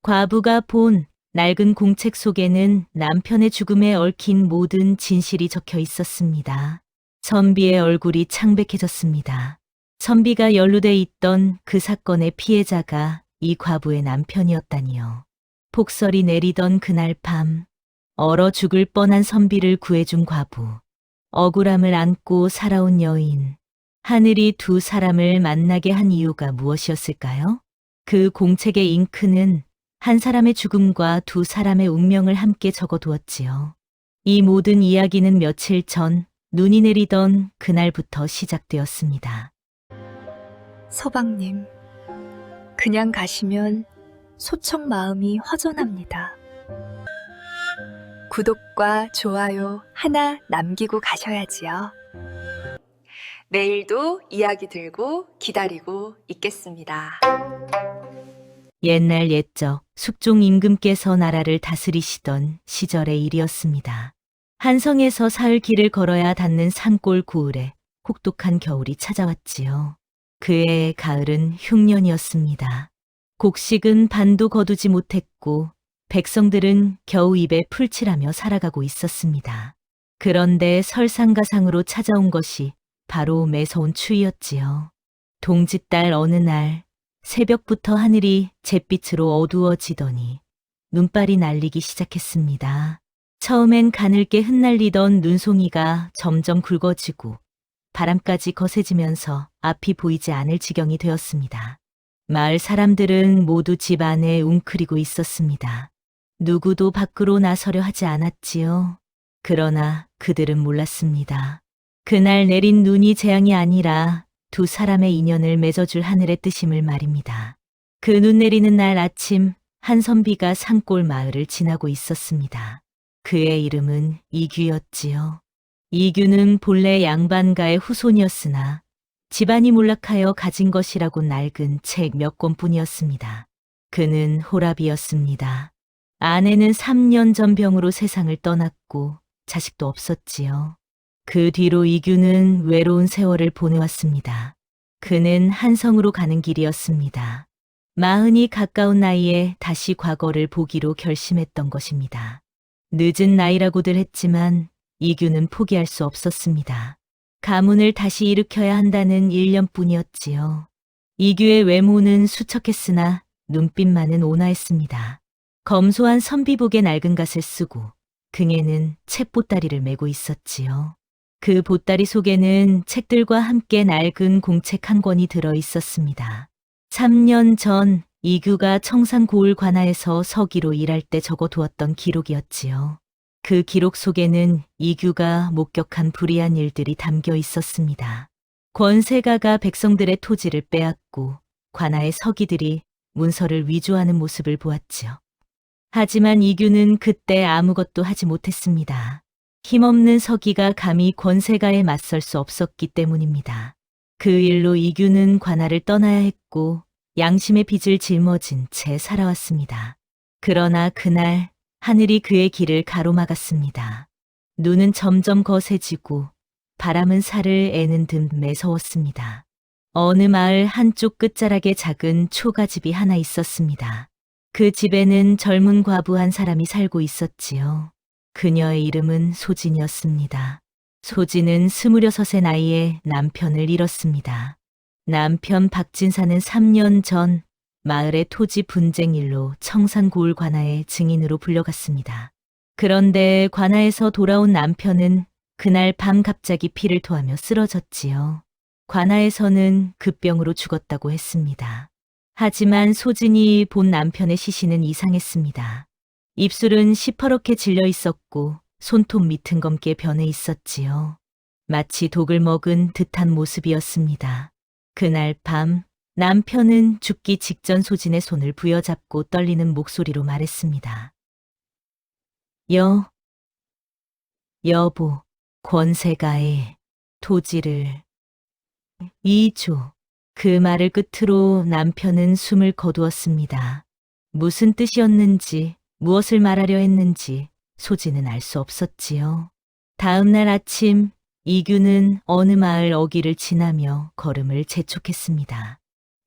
과부가 본 낡은 공책 속에는 남편의 죽음에 얽힌 모든 진실이 적혀 있었습니다. 선비의 얼굴이 창백해졌습니다. 선비가 연루돼 있던 그 사건의 피해자가 이 과부의 남편이었다니요. 폭설이 내리던 그날 밤, 얼어 죽을 뻔한 선비를 구해준 과부, 억울함을 안고 살아온 여인, 하늘이 두 사람을 만나게 한 이유가 무엇이었을까요? 그 공책의 잉크는 한 사람의 죽음과 두 사람의 운명을 함께 적어두었지요. 이 모든 이야기는 며칠 전 눈이 내리던 그날부터 시작되었습니다. 서방님, 그냥 가시면 소청 마음이 허전합니다. 구독과 좋아요 하나 남기고 가셔야지요. 내일도 이야기 들고 기다리고 있겠습니다. 옛날 옛적 숙종 임금께서 나라를 다스리시던 시절의 일이었습니다. 한성에서 사흘 길을 걸어야 닿는 산골 고을에 혹독한 겨울이 찾아왔지요. 그해 가을은 흉년이었습니다. 곡식은 반도 거두지 못했고 백성들은 겨우 입에 풀칠하며 살아가고 있었습니다. 그런데 설상가상으로 찾아온 것이 바로 매서운 추위였지요. 동짓달 어느 날 새벽부터 하늘이 잿빛으로 어두워지더니 눈발이 날리기 시작했습니다. 처음엔 가늘게 흩날리던 눈송이가 점점 굵어지고 바람까지 거세지면서 앞이 보이지 않을 지경이 되었습니다. 마을 사람들은 모두 집 안에 웅크리고 있었습니다. 누구도 밖으로 나서려 하지 않았지요. 그러나 그들은 몰랐습니다. 그날 내린 눈이 재앙이 아니라 두 사람의 인연을 맺어줄 하늘의 뜻임을 말입니다. 그 눈 내리는 날 아침 한선비가 산골 마을을 지나고 있었습니다. 그의 이름은 이규였지요. 이규는 본래 양반가의 후손이었으나 집안이 몰락하여 가진 것이라고 낡은 책 몇 권뿐이었습니다. 그는 호랍이었습니다. 아내는 3년 전 병으로 세상을 떠났고 자식도 없었지요. 그 뒤로 이규는 외로운 세월을 보내왔습니다. 그는 한성으로 가는 길이었습니다. 40이 가까운 나이에 다시 과거를 보기로 결심했던 것입니다. 늦은 나이라고들 했지만 이규는 포기할 수 없었습니다. 가문을 다시 일으켜야 한다는 일념뿐이었지요. 이규의 외모는 수척했으나 눈빛만은 온화했습니다. 검소한 선비복에 낡은 갓을 쓰고 등에는 책 보따리를 메고 있었지요. 그 보따리 속에는 책들과 함께 낡은 공책 한 권이 들어 있었습니다. 3년 전 이규가 청산 고을 관아에서 서기로 일할 때 적어두었던 기록이었지요. 그 기록 속에는 이규가 목격한 불의한 일들이 담겨 있었습니다. 권세가가 백성들의 토지를 빼앗고 관아의 서기들이 문서를 위조하는 모습을 보았지요. 하지만 이규는 그때 아무것도 하지 못했습니다. 힘없는 서기가 감히 권세가에 맞설 수 없었기 때문입니다. 그 일로 이규는 관아를 떠나야 했고 양심의 빚을 짊어진 채 살아왔습니다. 그러나 그날 하늘이 그의 길을 가로막았습니다. 눈은 점점 거세지고 바람은 살을 애는 듯 매서웠습니다. 어느 마을 한쪽 끝자락에 작은 초가집이 하나 있었습니다. 그 집에는 젊은 과부 한 사람이 살고 있었지요. 그녀의 이름은 소진이었습니다. 소진은 26의 나이에 남편을 잃었습니다. 남편 박진사는 3년 전 마을의 토지 분쟁 일로 청산고을 관아의 증인으로 불려갔습니다. 그런데 관아에서 돌아온 남편은 그날 밤 갑자기 피를 토하며 쓰러졌지요. 관아에서는 급병으로 죽었다고 했습니다. 하지만 소진이 본 남편의 시신은 이상했습니다. 입술은 시퍼렇게 질려 있었고 손톱 밑은 검게 변해 있었지요. 마치 독을 먹은 듯한 모습이었습니다. 그날 밤 남편은 죽기 직전 소진의 손을 부여잡고 떨리는 목소리로 말했습니다. 여보, 권세가의 토지를 이조. 그 말을 끝으로 남편은 숨을 거두었습니다. 무슨 뜻이었는지, 무엇을 말하려 했는지 소진은 알 수 없었지요. 다음 날 아침 이규는 어느 마을 어귀를 지나며 걸음을 재촉했습니다.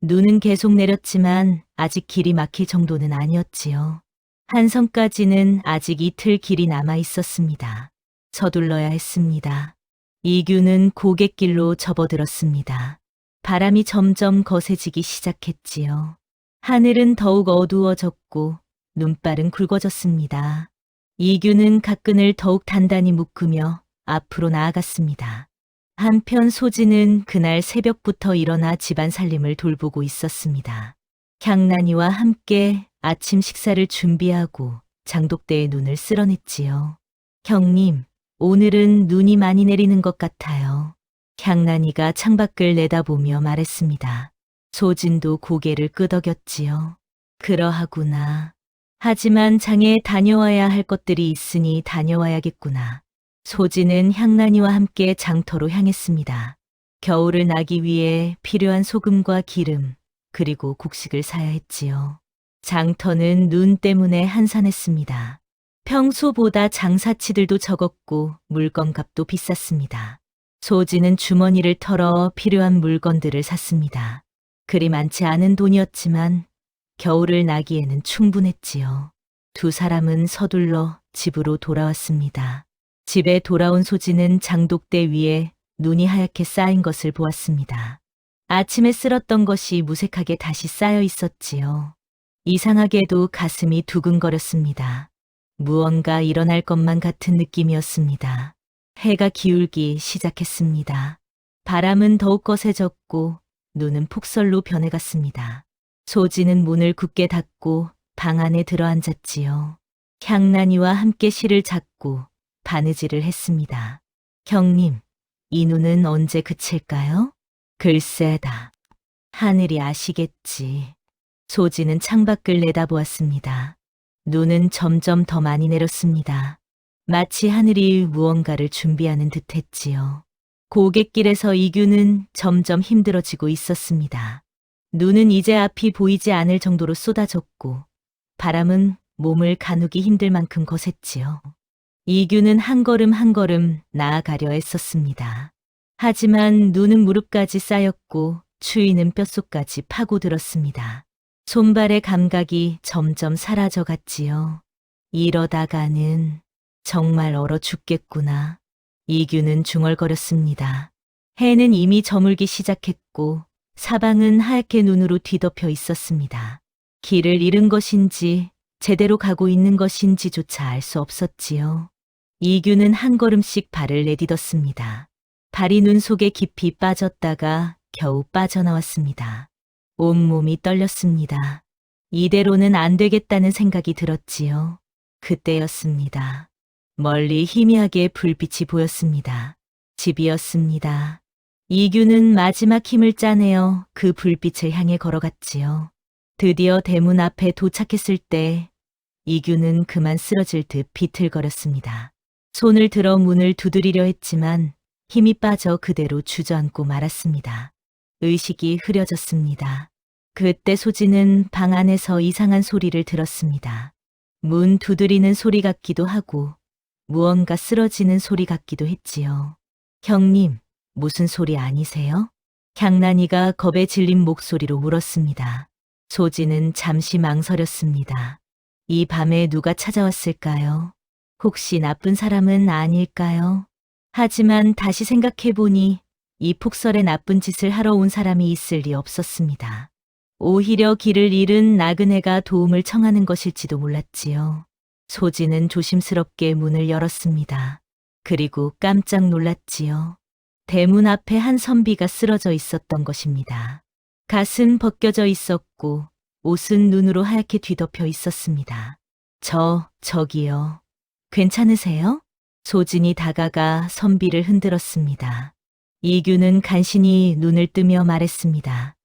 눈은 계속 내렸지만 아직 길이 막힐 정도는 아니었지요. 한성까지는 아직 이틀 길이 남아 있었습니다. 서둘러야 했습니다. 이규는 고갯길로 접어들었습니다. 바람이 점점 거세지기 시작했지요. 하늘은 더욱 어두워졌고 눈발은 굵어졌습니다. 이규는 가끈을 더욱 단단히 묶으며 앞으로 나아갔습니다. 한편 소진은 그날 새벽부터 일어나 집안 살림을 돌보고 있었습니다. 향란이와 함께 아침 식사를 준비하고 장독대에 눈을 쓸어냈지요. 형님, 오늘은 눈이 많이 내리는 것 같아요. 향란이가 창밖을 내다보며 말했습니다. 소진도 고개를 끄덕였지요. 그러하구나. 하지만 장에 다녀와야 할 것들이 있으니 다녀와야겠구나. 소진은 향란이와 함께 장터로 향했습니다. 겨울을 나기 위해 필요한 소금과 기름, 그리고 곡식을 사야 했지요. 장터는 눈 때문에 한산했습니다. 평소보다 장사치들도 적었고 물건값도 비쌌습니다. 소진은 주머니를 털어 필요한 물건들을 샀습니다. 그리 많지 않은 돈이었지만 겨울을 나기에는 충분했지요. 두 사람은 서둘러 집으로 돌아왔습니다. 집에 돌아온 소진은 장독대 위에 눈이 하얗게 쌓인 것을 보았습니다. 아침에 쓸었던 것이 무색하게 다시 쌓여 있었지요. 이상하게도 가슴이 두근거렸습니다. 무언가 일어날 것만 같은 느낌이었습니다. 해가 기울기 시작했습니다. 바람은 더욱 거세졌고 눈은 폭설로 변해갔습니다. 소진은 문을 굳게 닫고 방 안에 들어앉았지요. 향란이와 함께 실을 잡고 바느질을 했습니다. 형님, 이 눈은 언제 그칠까요? 글쎄다. 하늘이 아시겠지. 소진은 창밖을 내다보았습니다. 눈은 점점 더 많이 내렸습니다. 마치 하늘이 무언가를 준비하는 듯 했지요. 고갯길에서 이규는 점점 힘들어지고 있었습니다. 눈은 이제 앞이 보이지 않을 정도로 쏟아졌고 바람은 몸을 가누기 힘들 만큼 거셌지요. 이규는 한 걸음 한 걸음 나아가려 애썼습니다. 하지만 눈은 무릎까지 쌓였고 추위는 뼛속까지 파고들었습니다. 손발의 감각이 점점 사라져 갔지요. 이러다가는 정말 얼어 죽겠구나. 이규는 중얼거렸습니다. 해는 이미 저물기 시작했고 사방은 하얗게 눈으로 뒤덮여 있었습니다. 길을 잃은 것인지 제대로 가고 있는 것인지조차 알 수 없었지요. 이규는 한 걸음씩 발을 내딛었습니다. 발이 눈 속에 깊이 빠졌다가 겨우 빠져나왔습니다. 온몸이 떨렸습니다. 이대로는 안 되겠다는 생각이 들었지요. 그때였습니다. 멀리 희미하게 불빛이 보였습니다. 집이었습니다. 이규는 마지막 힘을 짜내어 그 불빛을 향해 걸어갔지요. 드디어 대문 앞에 도착했을 때 이규는 그만 쓰러질 듯 비틀거렸습니다. 손을 들어 문을 두드리려 했지만 힘이 빠져 그대로 주저앉고 말았습니다. 의식이 흐려졌습니다. 그때 소진은 방 안에서 이상한 소리를 들었습니다. 문 두드리는 소리 같기도 하고 무언가 쓰러지는 소리 같기도 했지요. 형님, 무슨 소리 아니세요? 향란이가 겁에 질린 목소리로 물었습니다. 소진은 잠시 망설였습니다. 이 밤에 누가 찾아왔을까요? 혹시 나쁜 사람은 아닐까요? 하지만 다시 생각해보니 이 폭설에 나쁜 짓을 하러 온 사람이 있을 리 없었습니다. 오히려 길을 잃은 나그네가 도움을 청하는 것일지도 몰랐지요. 소진은 조심스럽게 문을 열었습니다. 그리고 깜짝 놀랐지요. 대문 앞에 한 선비가 쓰러져 있었던 것입니다. 갓은 벗겨져 있었고 옷은 눈으로 하얗게 뒤덮여 있었습니다. 저기요. 괜찮으세요? 소진이 다가가 선비를 흔들었습니다. 이규는 간신히 눈을 뜨며 말했습니다.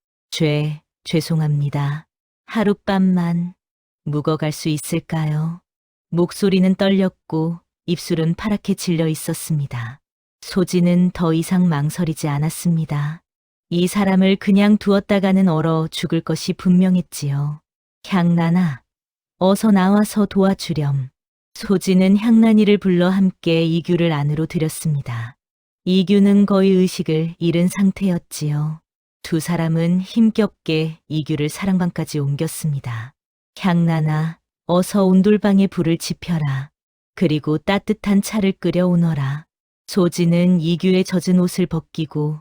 죄송합니다. 하룻밤만 묵어갈 수 있을까요? 목소리는 떨렸고 입술은 파랗게 질려 있었습니다. 소진은 더 이상 망설이지 않았습니다. 이 사람을 그냥 두었다가는 얼어 죽을 것이 분명했지요. 향란아, 어서 나와서 도와주렴. 소진은 향란이를 불러 함께 이규를 안으로 들였습니다. 이규는 거의 의식을 잃은 상태였지요. 두 사람은 힘겹게 이규를 사랑방까지 옮겼습니다. 향란아, 어서 온돌방에 불을 지펴라. 그리고 따뜻한 차를 끓여오너라. 소진은 이규의 젖은 옷을 벗기고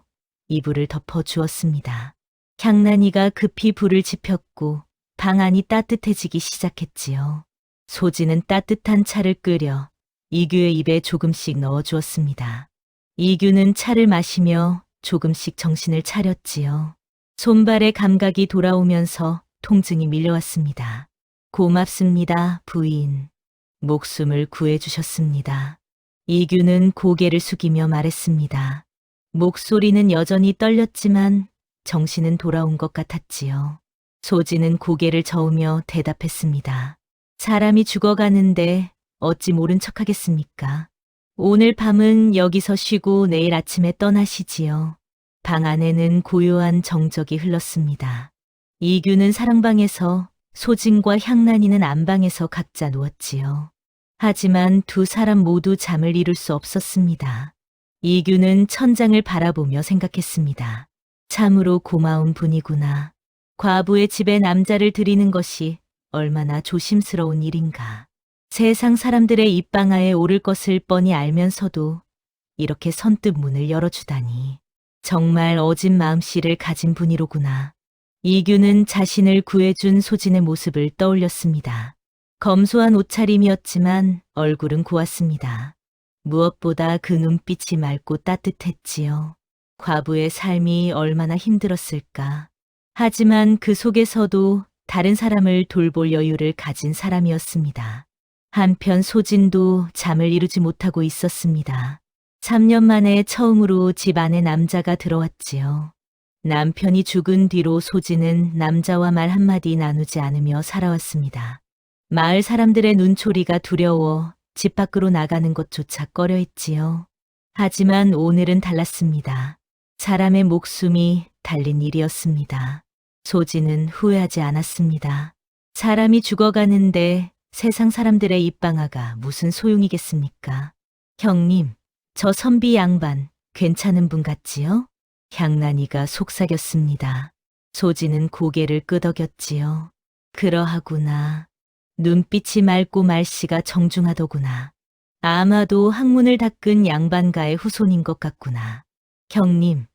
이불을 덮어 주었습니다. 향란이가 급히 불을 지폈고 방 안이 따뜻해지기 시작했지요. 소진은 따뜻한 차를 끓여 이규의 입에 조금씩 넣어주었습니다. 이규는 차를 마시며 조금씩 정신을 차렸지요. 손발의 감각이 돌아오면서 통증이 밀려왔습니다. 고맙습니다, 부인. 목숨을 구해주셨습니다. 이규는 고개를 숙이며 말했습니다. 목소리는 여전히 떨렸지만 정신은 돌아온 것 같았지요. 소진은 고개를 저으며 대답했습니다. 사람이 죽어가는데 어찌 모른 척하겠습니까? 오늘 밤은 여기서 쉬고 내일 아침에 떠나시지요. 방 안에는 고요한 정적이 흘렀습니다. 이규는 사랑방에서 소진과 향란이는 안방에서 각자 누웠지요. 하지만 두 사람 모두 잠을 이룰 수 없었습니다. 이규는 천장을 바라보며 생각했습니다. 참으로 고마운 분이구나. 과부의 집에 남자를 들이는 것이 얼마나 조심스러운 일인가. 세상 사람들의 입방아에 오를 것을 뻔히 알면서도 이렇게 선뜻 문을 열어주다니. 정말 어진 마음씨를 가진 분이로구나. 이규는 자신을 구해준 소진의 모습을 떠올렸습니다. 검소한 옷차림이었지만 얼굴은 고왔습니다. 무엇보다 그 눈빛이 맑고 따뜻했지요. 과부의 삶이 얼마나 힘들었을까. 하지만 그 속에서도 다른 사람을 돌볼 여유를 가진 사람이었습니다. 한편 소진도 잠을 이루지 못하고 있었습니다. 3년 만에 처음으로 집 안에 남자가 들어왔지요. 남편이 죽은 뒤로 소진은 남자와 말 한마디 나누지 않으며 살아왔습니다. 마을 사람들의 눈초리가 두려워 집 밖으로 나가는 것조차 꺼려했지요. 하지만 오늘은 달랐습니다. 사람의 목숨이 달린 일이었습니다. 소진은 후회하지 않았습니다. 사람이 죽어가는데 세상 사람들의 입방아가 무슨 소용이겠습니까? 형님, 저 선비 양반 괜찮은 분 같지요? 향란이가 속삭였습니다. 소진은 고개를 끄덕였지요. 그러하구나. 눈빛이 맑고 말씨가 정중하더구나. 아마도 학문을 닦은 양반가의 후손인 것 같구나. 형님,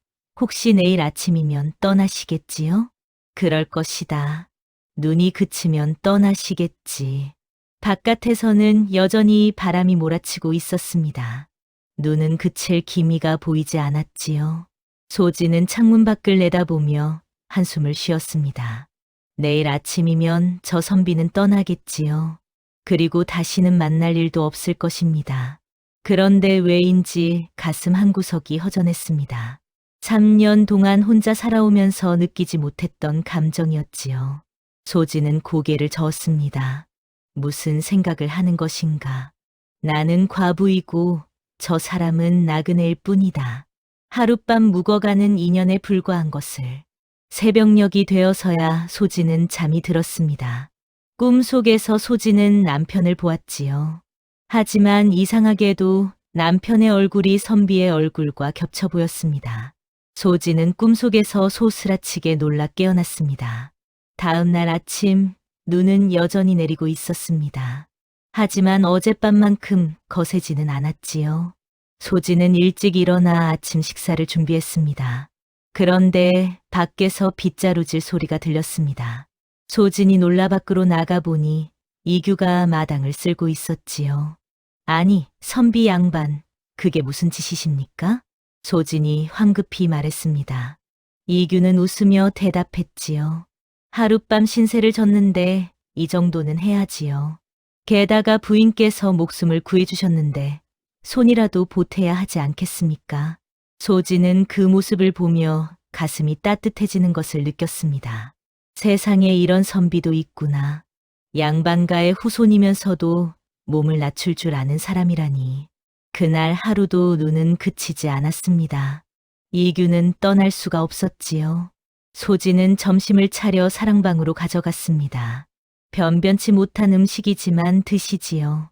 혹시 내일 아침이면 떠나시겠지요? 그럴 것이다. 눈이 그치면 떠나시겠지. 바깥에서는 여전히 바람이 몰아치고 있었습니다. 눈은 그칠 기미가 보이지 않았지요. 소진은 창문 밖을 내다보며 한숨을 쉬었습니다. 내일 아침이면 저 선비는 떠나겠지요. 그리고 다시는 만날 일도 없을 것입니다. 그런데 왜인지 가슴 한구석이 허전했습니다. 3년 동안 혼자 살아오면서 느끼지 못했던 감정이었지요. 소진은 고개를 저었습니다. 무슨 생각을 하는 것인가. 나는 과부이고 저 사람은 나그네일 뿐이다. 하룻밤 묵어가는 인연에 불과한 것을. 새벽녘이 되어서야 소진은 잠이 들었습니다. 꿈속에서 소진은 남편을 보았지요. 하지만 이상하게도 남편의 얼굴이 선비의 얼굴과 겹쳐 보였습니다. 소진은 꿈속에서 소스라치게 놀라 깨어났습니다. 다음 날 아침 눈은 여전히 내리고 있었습니다. 하지만 어젯밤만큼 거세지는 않았지요. 소진은 일찍 일어나 아침 식사를 준비했습니다. 그런데 밖에서 빗자루질 소리가 들렸습니다. 소진이 놀라 밖으로 나가보니 이규가 마당을 쓸고 있었지요. 아니, 선비 양반, 그게 무슨 짓이십니까? 소진이 황급히 말했습니다. 이규는 웃으며 대답했지요. 하룻밤 신세를 졌는데 이 정도는 해야지요. 게다가 부인께서 목숨을 구해주셨는데 손이라도 보태야 하지 않겠습니까? 소진은 그 모습을 보며 가슴이 따뜻해지는 것을 느꼈습니다. 세상에 이런 선비도 있구나. 양반가의 후손이면서도 몸을 낮출 줄 아는 사람이라니. 그날 하루도 눈은 그치지 않았습니다. 이규는 떠날 수가 없었지요. 소진은 점심을 차려 사랑방으로 가져갔습니다. 변변치 못한 음식이지만 드시지요.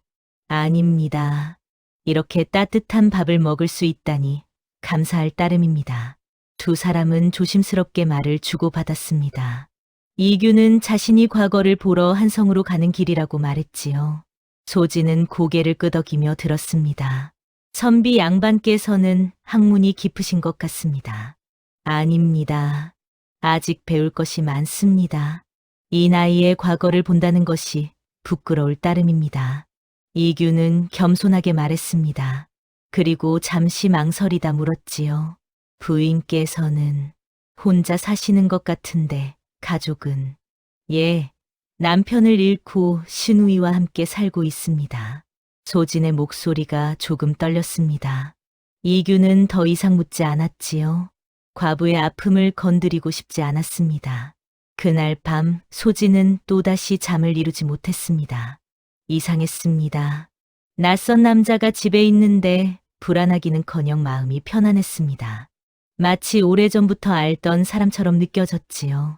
아닙니다. 이렇게 따뜻한 밥을 먹을 수 있다니 감사할 따름입니다. 두 사람은 조심스럽게 말을 주고받았습니다. 이규는 자신이 과거를 보러 한성으로 가는 길이라고 말했지요. 소진은 고개를 끄덕이며 들었습니다. 선비 양반께서는 학문이 깊으신 것 같습니다. 아닙니다. 아직 배울 것이 많습니다. 이 나이에 과거를 본다는 것이 부끄러울 따름입니다. 이규는 겸손하게 말했습니다. 그리고 잠시 망설이다 물었지요. 부인께서는 혼자 사시는 것 같은데 가족은? 예, 남편을 잃고 시누이와 함께 살고 있습니다. 소진의 목소리가 조금 떨렸습니다. 이규는 더 이상 묻지 않았지요. 과부의 아픔을 건드리고 싶지 않았습니다. 그날 밤 소진은 또다시 잠을 이루지 못했습니다. 이상했습니다. 낯선 남자가 집에 있는데 불안하기는커녕 마음이 편안했습니다. 마치 오래전부터 알던 사람처럼 느껴졌지요.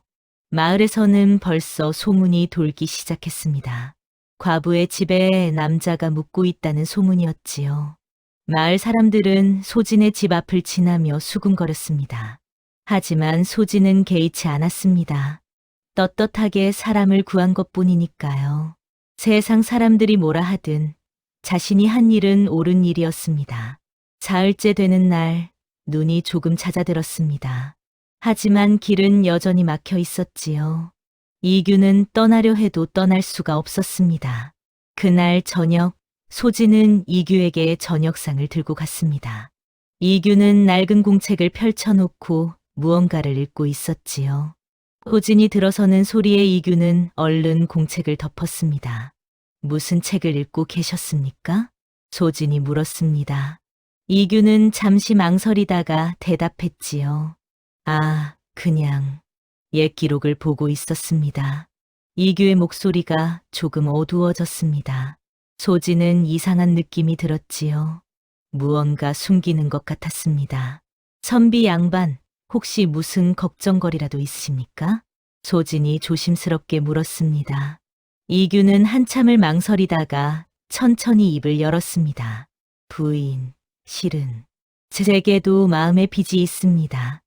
마을에서는 벌써 소문이 돌기 시작했습니다. 과부의 집에 남자가 묵고 있다는 소문이었지요. 마을 사람들은 소진의 집 앞을 지나며 수군거렸습니다. 하지만 소진은 개의치 않았습니다. 떳떳하게 사람을 구한 것뿐이니까요. 세상 사람들이 뭐라 하든 자신이 한 일은 옳은 일이었습니다. 사흘째 되는 날 눈이 조금 잦아들었습니다. 하지만 길은 여전히 막혀 있었지요. 이규는 떠나려 해도 떠날 수가 없었습니다. 그날 저녁 소진은 이규에게 저녁상을 들고 갔습니다. 이규는 낡은 공책을 펼쳐놓고 무언가를 읽고 있었지요. 소진이 들어서는 소리에 이규는 얼른 공책을 덮었습니다. 무슨 책을 읽고 계셨습니까? 소진이 물었습니다. 이규는 잠시 망설이다가 대답했지요. 아, 그냥 옛 기록을 보고 있었습니다. 이규의 목소리가 조금 어두워졌습니다. 소진은 이상한 느낌이 들었지요. 무언가 숨기는 것 같았습니다. 선비 양반, 혹시 무슨 걱정거리라도 있으십니까? 소진이 조심스럽게 물었습니다. 이규는 한참을 망설이다가 천천히 입을 열었습니다. 부인, 실은 제게도 마음의 빚이 있습니다.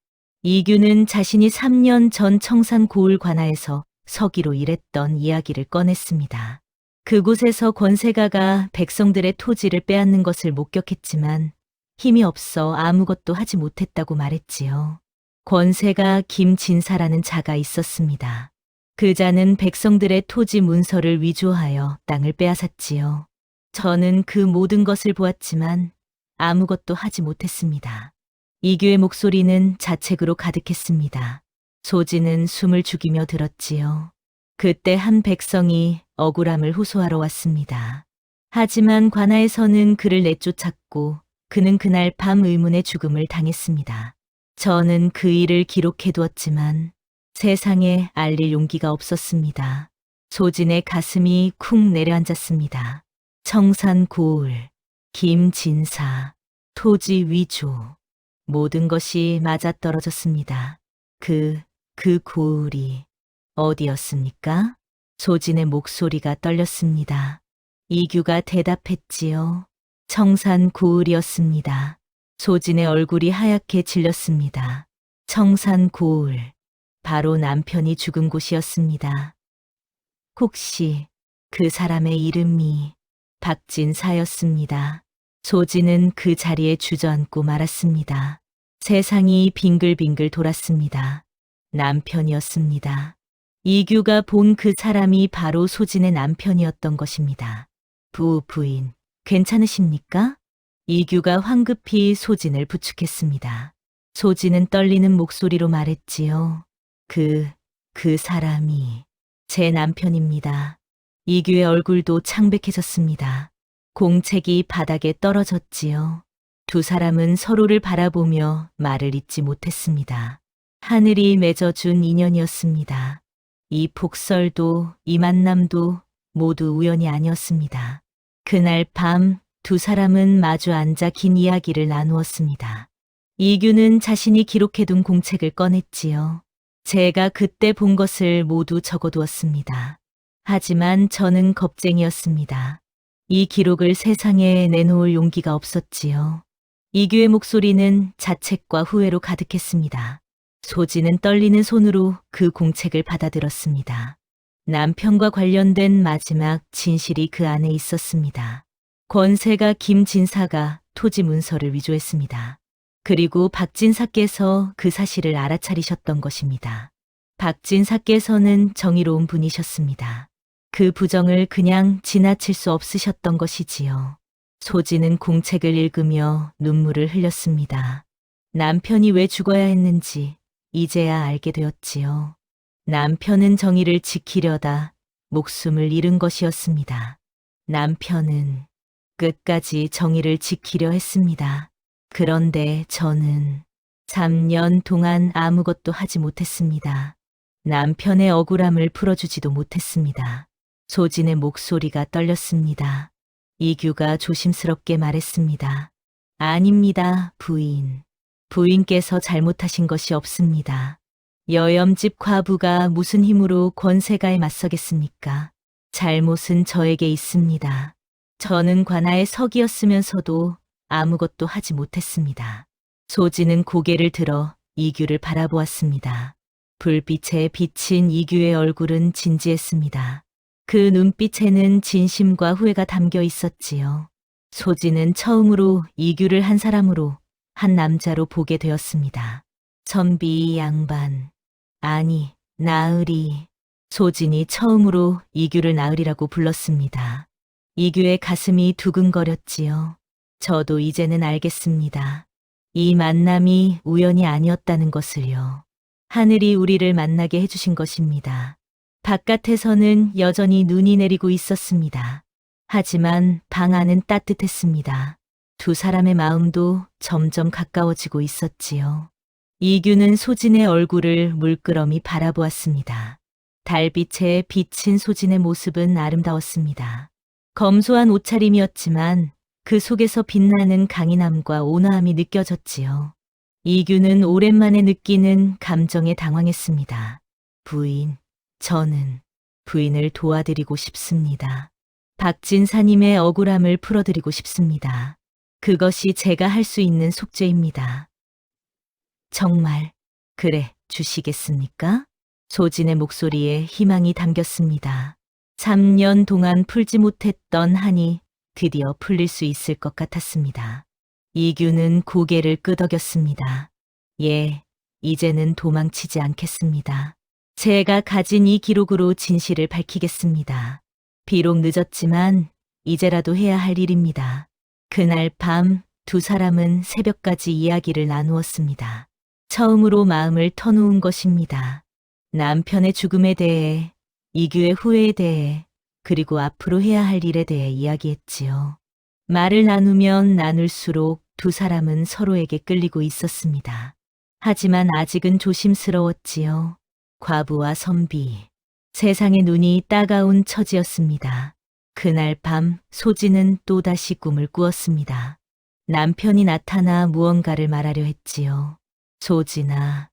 이규는 자신이 3년 전 청산 고을 관하에서 서기로 일했던 이야기를 꺼냈습니다. 그곳에서 권세가가 백성들의 토지를 빼앗는 것을 목격했지만 힘이 없어 아무것도 하지 못했다고 말했지요. 권세가 김진사라는 자가 있었습니다. 그 자는 백성들의 토지 문서를 위조하여 땅을 빼앗았지요. 저는 그 모든 것을 보았지만 아무것도 하지 못했습니다. 이규의 목소리는 자책으로 가득했습니다. 소진은 숨을 죽이며 들었지요. 그때 한 백성이 억울함을 호소하러 왔습니다. 하지만 관아에서는 그를 내쫓았고 그는 그날 밤 의문의 죽음을 당했습니다. 저는 그 일을 기록해두었지만 세상에 알릴 용기가 없었습니다. 소진의 가슴이 쿵 내려앉았습니다. 청산 고을, 김진사, 토지 위조, 모든 것이 맞아떨어졌습니다. 그 고을이 어디였습니까? 소진의 목소리가 떨렸습니다. 이규가 대답했지요. 청산 고을이었습니다. 소진의 얼굴이 하얗게 질렸습니다. 청산 고을, 바로 남편이 죽은 곳이었습니다. 혹시 그 사람의 이름이 박진사였습니다. 소진은 그 자리에 주저앉고 말았습니다. 세상이 빙글빙글 돌았습니다. 남편이었습니다. 이규가 본 그 사람이 바로 소진의 남편이었던 것입니다. 부인, 괜찮으십니까? 이규가 황급히 소진을 부축했습니다. 소진은 떨리는 목소리로 말했지요. 그 사람이 제 남편입니다. 이규의 얼굴도 창백해졌습니다. 공책이 바닥에 떨어졌지요. 두 사람은 서로를 바라보며 말을 잇지 못했습니다. 하늘이 맺어준 인연이었습니다. 이 폭설도 이 만남도 모두 우연이 아니었습니다. 그날 밤 두 사람은 마주 앉아 긴 이야기를 나누었습니다. 이규는 자신이 기록해둔 공책을 꺼냈지요. 제가 그때 본 것을 모두 적어두었습니다. 하지만 저는 겁쟁이였습니다. 이 기록을 세상에 내놓을 용기가 없었지요. 이규의 목소리는 자책과 후회로 가득했습니다. 소진은 떨리는 손으로 그 공책을 받아들었습니다. 남편과 관련된 마지막 진실이 그 안에 있었습니다. 권세가 김진사가 토지 문서를 위조했습니다. 그리고 박진사께서 그 사실을 알아차리셨던 것입니다. 박진사께서는 정의로운 분이셨습니다. 그 부정을 그냥 지나칠 수 없으셨던 것이지요. 소진은 공책을 읽으며 눈물을 흘렸습니다. 남편이 왜 죽어야 했는지 이제야 알게 되었지요. 남편은 정의를 지키려다 목숨을 잃은 것이었습니다. 남편은 끝까지 정의를 지키려 했습니다. 그런데 저는 3년 동안 아무것도 하지 못했습니다. 남편의 억울함을 풀어주지도 못했습니다. 소진의 목소리가 떨렸습니다. 이규가 조심스럽게 말했습니다. 아닙니다, 부인. 부인께서 잘못하신 것이 없습니다. 여염집 과부가 무슨 힘으로 권세가에 맞서겠습니까? 잘못은 저에게 있습니다. 저는 관아의 석이었으면서도 아무것도 하지 못했습니다. 소진은 고개를 들어 이규를 바라보았습니다. 불빛에 비친 이규의 얼굴은 진지했습니다. 그 눈빛에는 진심과 후회가 담겨 있었지요. 소진은 처음으로 이규를 한 사람으로, 한 남자로 보게 되었습니다. 선비 양반, 아니, 나으리. 소진이 처음으로 이규를 나으리라고 불렀습니다. 이규의 가슴이 두근거렸지요. 저도 이제는 알겠습니다. 이 만남이 우연이 아니었다는 것을요. 하늘이 우리를 만나게 해주신 것입니다. 바깥에서는 여전히 눈이 내리고 있었습니다. 하지만 방 안은 따뜻했습니다. 두 사람의 마음도 점점 가까워지고 있었지요. 이규는 소진의 얼굴을 물끄러미 바라보았습니다. 달빛에 비친 소진의 모습은 아름다웠습니다. 검소한 옷차림이었지만 그 속에서 빛나는 강인함과 온화함이 느껴졌지요. 이규는 오랜만에 느끼는 감정에 당황했습니다. 부인, 저는 부인을 도와드리고 싶습니다. 박진사님의 억울함을 풀어드리고 싶습니다. 그것이 제가 할 수 있는 속죄입니다. 정말, 그래, 주시겠습니까? 소진의 목소리에 희망이 담겼습니다. 3년 동안 풀지 못했던 한이 드디어 풀릴 수 있을 것 같았습니다. 이규는 고개를 끄덕였습니다. 예, 이제는 도망치지 않겠습니다. 제가 가진 이 기록으로 진실을 밝히겠습니다. 비록 늦었지만 이제라도 해야 할 일입니다. 그날 밤 두 사람은 새벽까지 이야기를 나누었습니다. 처음으로 마음을 터놓은 것입니다. 남편의 죽음에 대해, 이규의 후회에 대해, 그리고 앞으로 해야 할 일에 대해 이야기했지요. 말을 나누면 나눌수록 두 사람은 서로에게 끌리고 있었습니다. 하지만 아직은 조심스러웠지요. 과부와 선비. 세상의 눈이 따가운 처지였습니다. 그날 밤 소진은 또다시 꿈을 꾸었습니다. 남편이 나타나 무언가를 말하려 했지요. 소진아,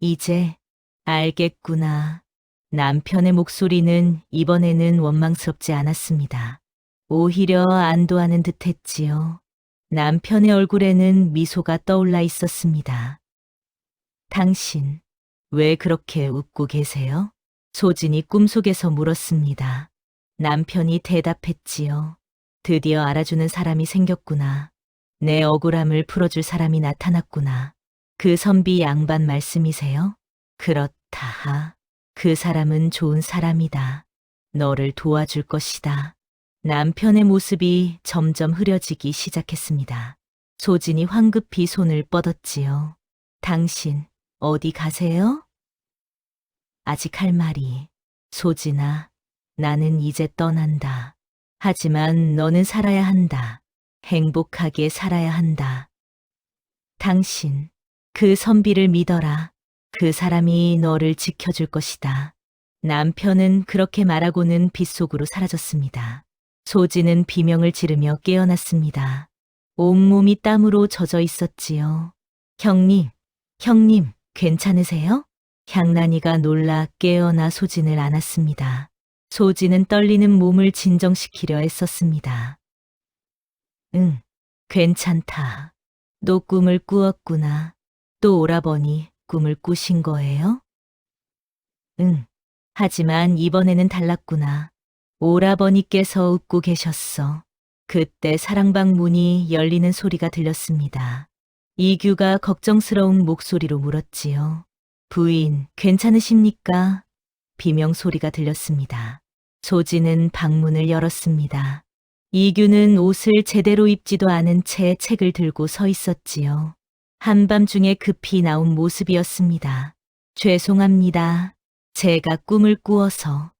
이제 알겠구나. 남편의 목소리는 이번에는 원망스럽지 않았습니다. 오히려 안도하는 듯 했지요. 남편의 얼굴에는 미소가 떠올라 있었습니다. 당신, 왜 그렇게 웃고 계세요? 소진이 꿈속에서 물었습니다. 남편이 대답했지요. 드디어 알아주는 사람이 생겼구나. 내 억울함을 풀어줄 사람이 나타났구나. 그 선비 양반 말씀이세요? 그렇다. 그 사람은 좋은 사람이다. 너를 도와줄 것이다. 남편의 모습이 점점 흐려지기 시작했습니다. 소진이 황급히 손을 뻗었지요. 당신, 어디 가세요? 아직 할 말이. 소진아, 나는 이제 떠난다. 하지만 너는 살아야 한다. 행복하게 살아야 한다. 당신, 그 선비를 믿어라. 그 사람이 너를 지켜줄 것이다. 남편은 그렇게 말하고는 빗속으로 사라졌습니다. 소진은 비명을 지르며 깨어났습니다. 온몸이 땀으로 젖어 있었지요. 형님, 형님, 괜찮으세요? 향란이가 놀라 깨어나 소진을 안았습니다. 소진은 떨리는 몸을 진정시키려 애썼습니다. 응, 괜찮다. 너 꿈을 꾸었구나. 또 오라버니 꿈을 꾸신 거예요? 응. 하지만 이번에는 달랐구나. 오라버니께서 웃고 계셨어. 그때 사랑방 문이 열리는 소리가 들렸습니다. 이규가 걱정스러운 목소리로 물었지요. 부인, 괜찮으십니까? 비명 소리가 들렸습니다. 소진은 방문을 열었습니다. 이규는 옷을 제대로 입지도 않은 채 책을 들고 서 있었지요. 한밤중에 급히 나온 모습이었습니다. 죄송합니다. 제가 꿈을 꾸어서.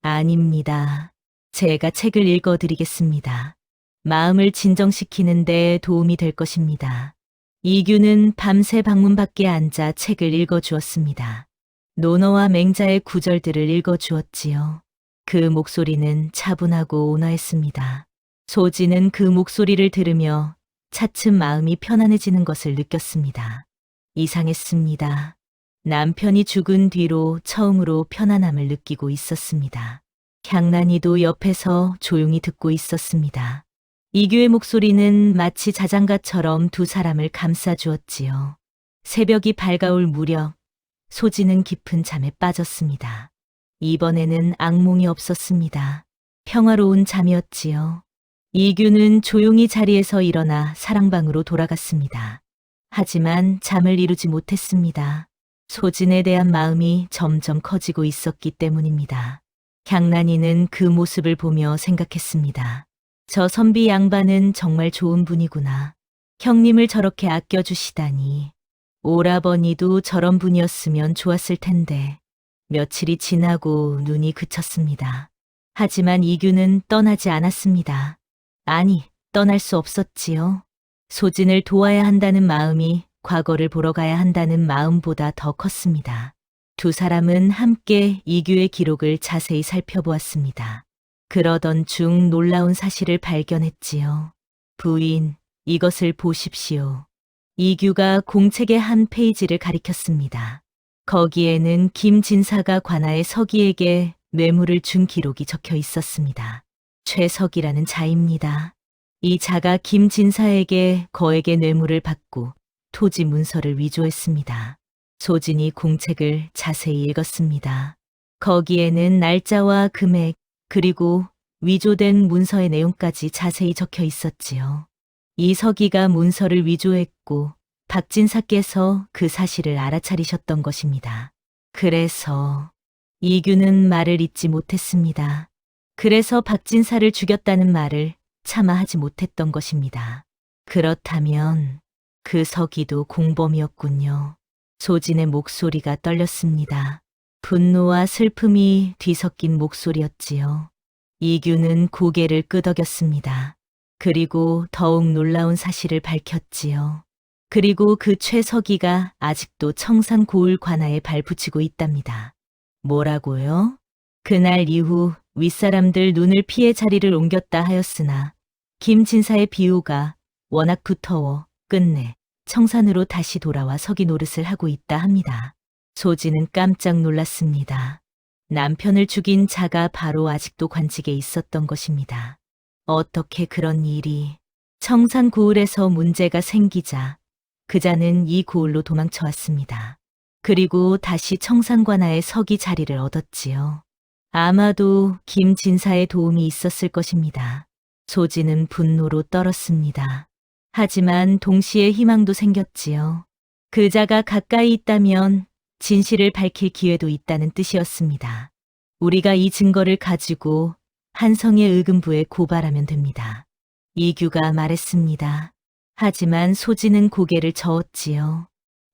아닙니다. 제가 책을 읽어드리겠습니다. 마음을 진정시키는데 도움이 될 것입니다. 이규는 밤새 방문 밖에 앉아 책을 읽어주었습니다. 논어와 맹자의 구절들을 읽어주었지요. 그 목소리는 차분하고 온화했습니다. 소진은 그 목소리를 들으며 차츰 마음이 편안해지는 것을 느꼈습니다. 이상했습니다. 남편이 죽은 뒤로 처음으로 편안함을 느끼고 있었습니다. 향란이도 옆에서 조용히 듣고 있었습니다. 이규의 목소리는 마치 자장가처럼 두 사람을 감싸주었지요. 새벽이 밝아올 무렵 소진은 깊은 잠에 빠졌습니다. 이번에는 악몽이 없었습니다. 평화로운 잠이었지요. 이규는 조용히 자리에서 일어나 사랑방으로 돌아갔습니다. 하지만 잠을 이루지 못했습니다. 소진에 대한 마음이 점점 커지고 있었기 때문입니다. 향란이는 그 모습을 보며 생각했습니다. 저 선비 양반은 정말 좋은 분이구나. 형님을 저렇게 아껴주시다니. 오라버니도 저런 분이었으면 좋았을 텐데. 며칠이 지나고 눈이 그쳤습니다. 하지만 이규는 떠나지 않았습니다. 아니, 떠날 수 없었지요. 소진을 도와야 한다는 마음이 과거를 보러 가야 한다는 마음보다 더 컸습니다. 두 사람은 함께 이규의 기록을 자세히 살펴보았습니다. 그러던 중 놀라운 사실을 발견했지요. 부인, 이것을 보십시오. 이규가 공책의 한 페이지를 가리켰습니다. 거기에는 김진사가 관아의 서기에게 뇌물을 준 기록이 적혀 있었습니다. 최석이라는 자입니다. 이 자가 김진사에게 거액의 뇌물을 받고 토지 문서를 위조했습니다. 소진이 공책을 자세히 읽었습니다. 거기에는 날짜와 금액, 그리고 위조된 문서의 내용까지 자세히 적혀 있었지요. 이 서기가 문서를 위조했고 박진사께서 그 사실을 알아차리셨던 것입니다. 그래서 이규는 말을 잇지 못했습니다. 그래서 박진사를 죽였다는 말을 차마 하지 못했던 것입니다. 그렇다면 그 서기도 공범이었군요. 소진의 목소리가 떨렸습니다. 분노와 슬픔이 뒤섞인 목소리였지요. 이규는 고개를 끄덕였습니다. 그리고 더욱 놀라운 사실을 밝혔지요. 그리고 그 최서기가 아직도 청산 고을 관아에 발붙이고 있답니다. 뭐라고요? 그날 이후 윗사람들 눈을 피해 자리를 옮겼다 하였으나 김진사의 비호가 워낙 두터워 끝내 청산으로 다시 돌아와 서기 노릇을 하고 있다 합니다. 소진은 깜짝 놀랐습니다. 남편을 죽인 자가 바로 아직도 관직에 있었던 것입니다. 어떻게 그런 일이. 청산 고을에서 문제가 생기자 그자는 이 고을로 도망쳐 왔습니다. 그리고 다시 청산관아의 서기 자리를 얻었지요. 아마도 김진사의 도움이 있었을 것입니다. 소진은 분노로 떨었습니다. 하지만 동시에 희망도 생겼지요. 그자가 가까이 있다면 진실을 밝힐 기회도 있다는 뜻이었습니다. 우리가 이 증거를 가지고 한성의 의금부에 고발하면 됩니다. 이규가 말했습니다. 하지만 소진은 고개를 저었지요.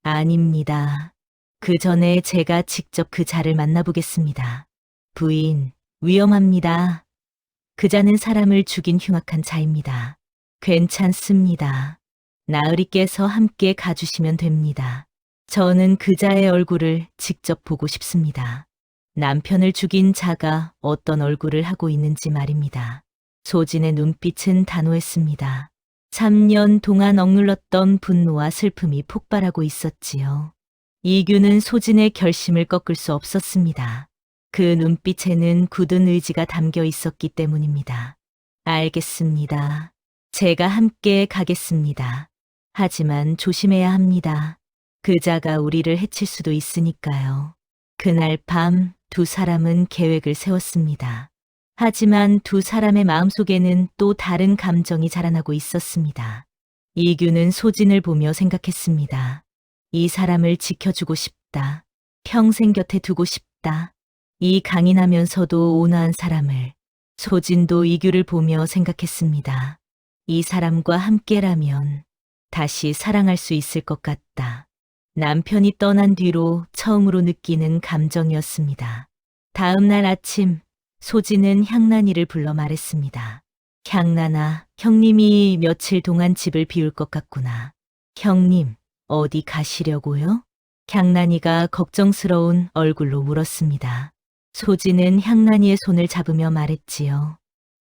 아닙니다. 그 전에 제가 직접 그 자를 만나보겠습니다. 부인, 위험합니다. 그자는 사람을 죽인 흉악한 자입니다. 괜찮습니다. 나으리께서 함께 가주시면 됩니다. 저는 그자의 얼굴을 직접 보고 싶습니다. 남편을 죽인 자가 어떤 얼굴을 하고 있는지 말입니다. 소진의 눈빛은 단호했습니다. 3년 동안 억눌렀던 분노와 슬픔이 폭발하고 있었지요. 이규는 소진의 결심을 꺾을 수 없었습니다. 그 눈빛에는 굳은 의지가 담겨 있었기 때문입니다. 알겠습니다. 제가 함께 가겠습니다. 하지만 조심해야 합니다. 그자가 우리를 해칠 수도 있으니까요. 그날 밤 두 사람은 계획을 세웠습니다. 하지만 두 사람의 마음속에는 또 다른 감정이 자라나고 있었습니다. 이규는 소진을 보며 생각했습니다. 이 사람을 지켜주고 싶다. 평생 곁에 두고 싶다. 이 강인하면서도 온화한 사람을. 소진도 이규를 보며 생각했습니다. 이 사람과 함께라면 다시 사랑할 수 있을 것 같다. 남편이 떠난 뒤로 처음으로 느끼는 감정이었습니다. 다음 날 아침, 소진은 향란이를 불러 말했습니다. 향란아, 형님이 며칠 동안 집을 비울 것 같구나. 형님, 어디 가시려고요? 향란이가 걱정스러운 얼굴로 물었습니다. 소진은 향란이의 손을 잡으며 말했지요.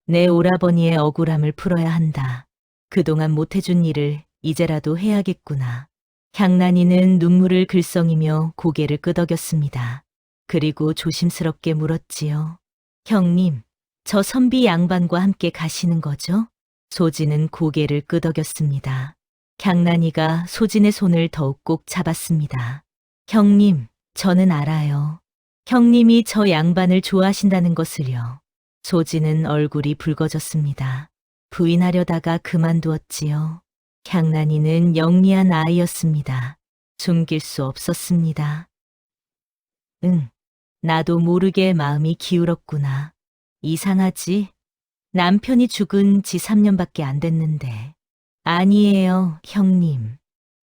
내 오라버니의 억울함을 풀어야 한다. 그동안 못해준 일을 이제라도 해야겠구나. 향란이는 눈물을 글썽이며 고개를 끄덕였습니다. 그리고 조심스럽게 물었지요. 형님, 저 선비 양반과 함께 가시는 거죠? 소진은 고개를 끄덕였습니다. 향란이가 소진의 손을 더욱 꼭 잡았습니다. 형님, 저는 알아요. 형님이 저 양반을 좋아하신다는 것을요. 소진은 얼굴이 붉어졌습니다. 부인하려다가 그만두었지요. 향란이는 영리한 아이였습니다. 숨길 수 없었습니다. 응, 나도 모르게 마음이 기울었구나. 이상하지? 남편이 죽은 지 3년밖에 안 됐는데. 아니에요, 형님.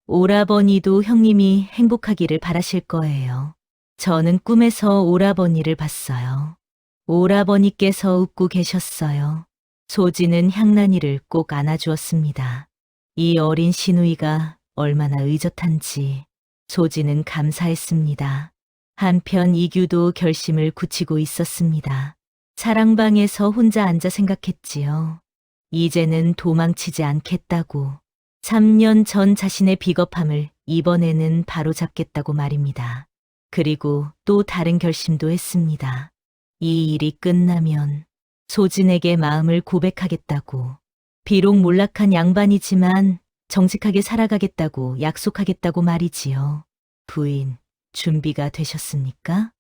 오라버니도 형님이 행복하기를 바라실 거예요. 저는 꿈에서 오라버니를 봤어요. 오라버니께서 웃고 계셨어요. 소진은 향란이를 꼭 안아주었습니다. 이 어린 시누이가 얼마나 의젓한지 소진은 감사했습니다. 한편 이규도 결심을 굳히고 있었습니다. 사랑방에서 혼자 앉아 생각했지요. 이제는 도망치지 않겠다고. 3년 전 자신의 비겁함을 이번에는 바로잡겠다고 말입니다. 그리고 또 다른 결심도 했습니다. 이 일이 끝나면 소진에게 마음을 고백하겠다고. 비록 몰락한 양반이지만 정직하게 살아가겠다고 약속하겠다고 말이지요. 부인, 준비가 되셨습니까?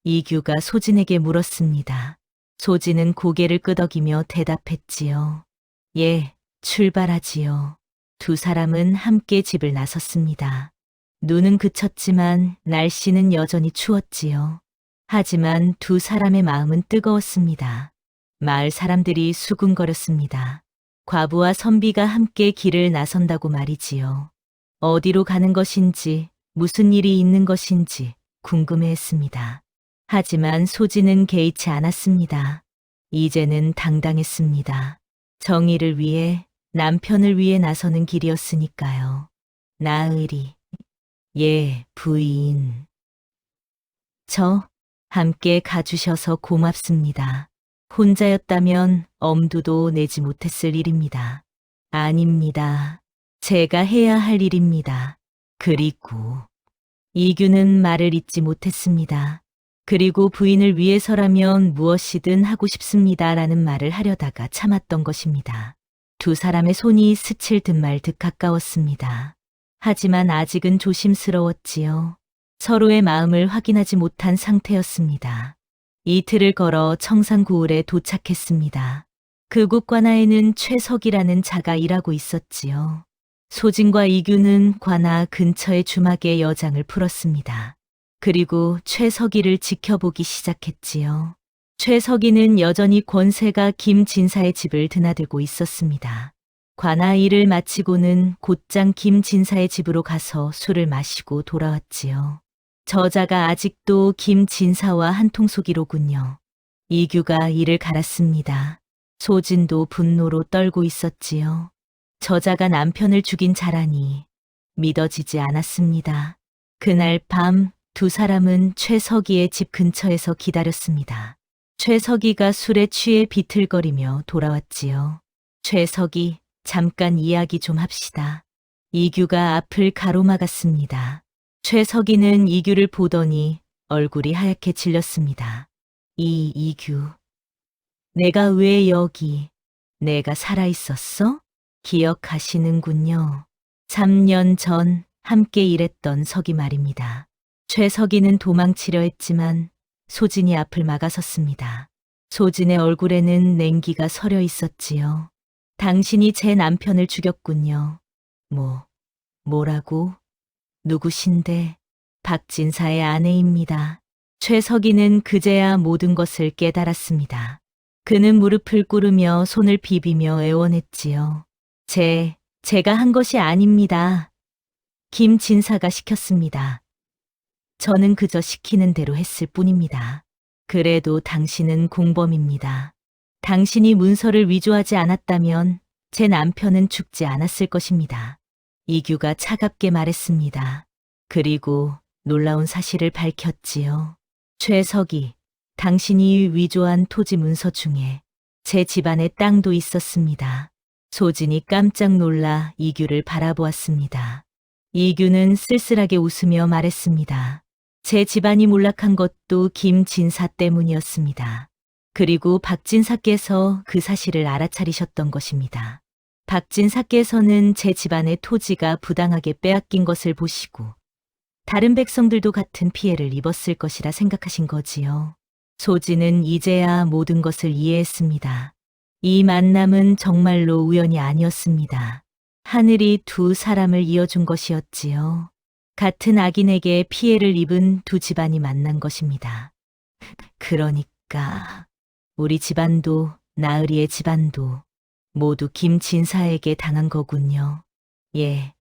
이규가 소진에게 물었습니다. 소진은 고개를 끄덕이며 대답했지요. 예, 출발하지요. 두 사람은 함께 집을 나섰습니다. 눈은 그쳤지만 날씨는 여전히 추웠지요. 하지만 두 사람의 마음은 뜨거웠습니다. 마을 사람들이 수군거렸습니다. 과부와 선비가 함께 길을 나선다고 말이지요. 어디로 가는 것인지, 무슨 일이 있는 것인지 궁금해했습니다. 하지만 소진은 개의치 않았습니다. 이제는 당당했습니다. 정의를 위해, 남편을 위해 나서는 길이었으니까요. 나으리. 예, 부인. 저, 함께 가주셔서 고맙습니다. 혼자였다면 엄두도 내지 못했을 일입니다. 아닙니다. 제가 해야 할 일입니다. 그리고 이규는 말을 잇지 못했습니다. 그리고 부인을 위해서라면 무엇이든 하고 싶습니다라는 말을 하려다가 참았던 것입니다. 두 사람의 손이 스칠 듯 말 듯 가까웠습니다. 하지만 아직은 조심스러웠지요. 서로의 마음을 확인하지 못한 상태였습니다. 이틀을 걸어 청산구울에 도착했습니다. 그곳 관아에는 최석이라는 자가 일하고 있었지요. 소진과 이규는 관아 근처의 주막에 여장을 풀었습니다. 그리고 최석이를 지켜보기 시작했지요. 최석이는 여전히 권세가 김진사의 집을 드나들고 있었습니다. 관아 일을 마치고는 곧장 김진사의 집으로 가서 술을 마시고 돌아왔지요. 저자가 아직도 김진사와 한통속이로군요. 이규가 이를 갈았습니다. 소진도 분노로 떨고 있었지요. 저자가 남편을 죽인 자라니 믿어지지 않았습니다. 그날 밤 두 사람은 최석이의 집 근처에서 기다렸습니다. 최석이가 술에 취해 비틀거리며 돌아왔지요. 최석이, 잠깐 이야기 좀 합시다. 이규가 앞을 가로막았습니다. 최석이는 이규를 보더니 얼굴이 하얗게 질렸습니다. 이규. 내가 왜 여기? 내가 살아있었어? 기억하시는군요. 3년 전 함께 일했던 석이 말입니다. 최석이는 도망치려 했지만 소진이 앞을 막아섰습니다. 소진의 얼굴에는 냉기가 서려 있었지요. 당신이 제 남편을 죽였군요. 뭐라고? 누구신데? 박진사의 아내입니다. 최석이는 그제야 모든 것을 깨달았습니다. 그는 무릎을 꿇으며 손을 비비며 애원했지요. 제가 한 것이 아닙니다. 김진사가 시켰습니다. 저는 그저 시키는 대로 했을 뿐입니다. 그래도 당신은 공범입니다. 당신이 문서를 위조하지 않았다면 제 남편은 죽지 않았을 것입니다. 이규가 차갑게 말했습니다. 그리고 놀라운 사실을 밝혔지요. 최석이, 당신이 위조한 토지 문서 중에 제 집안의 땅도 있었습니다. 소진이 깜짝 놀라 이규를 바라보았습니다. 이규는 쓸쓸하게 웃으며 말했습니다. 제 집안이 몰락한 것도 김진사 때문이었습니다. 그리고 박진사께서 그 사실을 알아차리셨던 것입니다. 박진사께서는 제 집안의 토지가 부당하게 빼앗긴 것을 보시고 다른 백성들도 같은 피해를 입었을 것이라 생각하신 거지요. 소진은 이제야 모든 것을 이해했습니다. 이 만남은 정말로 우연이 아니었습니다. 하늘이 두 사람을 이어준 것이었지요. 같은 악인에게 피해를 입은 두 집안이 만난 것입니다. 그러니까 우리 집안도 나으리의 집안도 모두 김진사에게 당한 거군요. 예,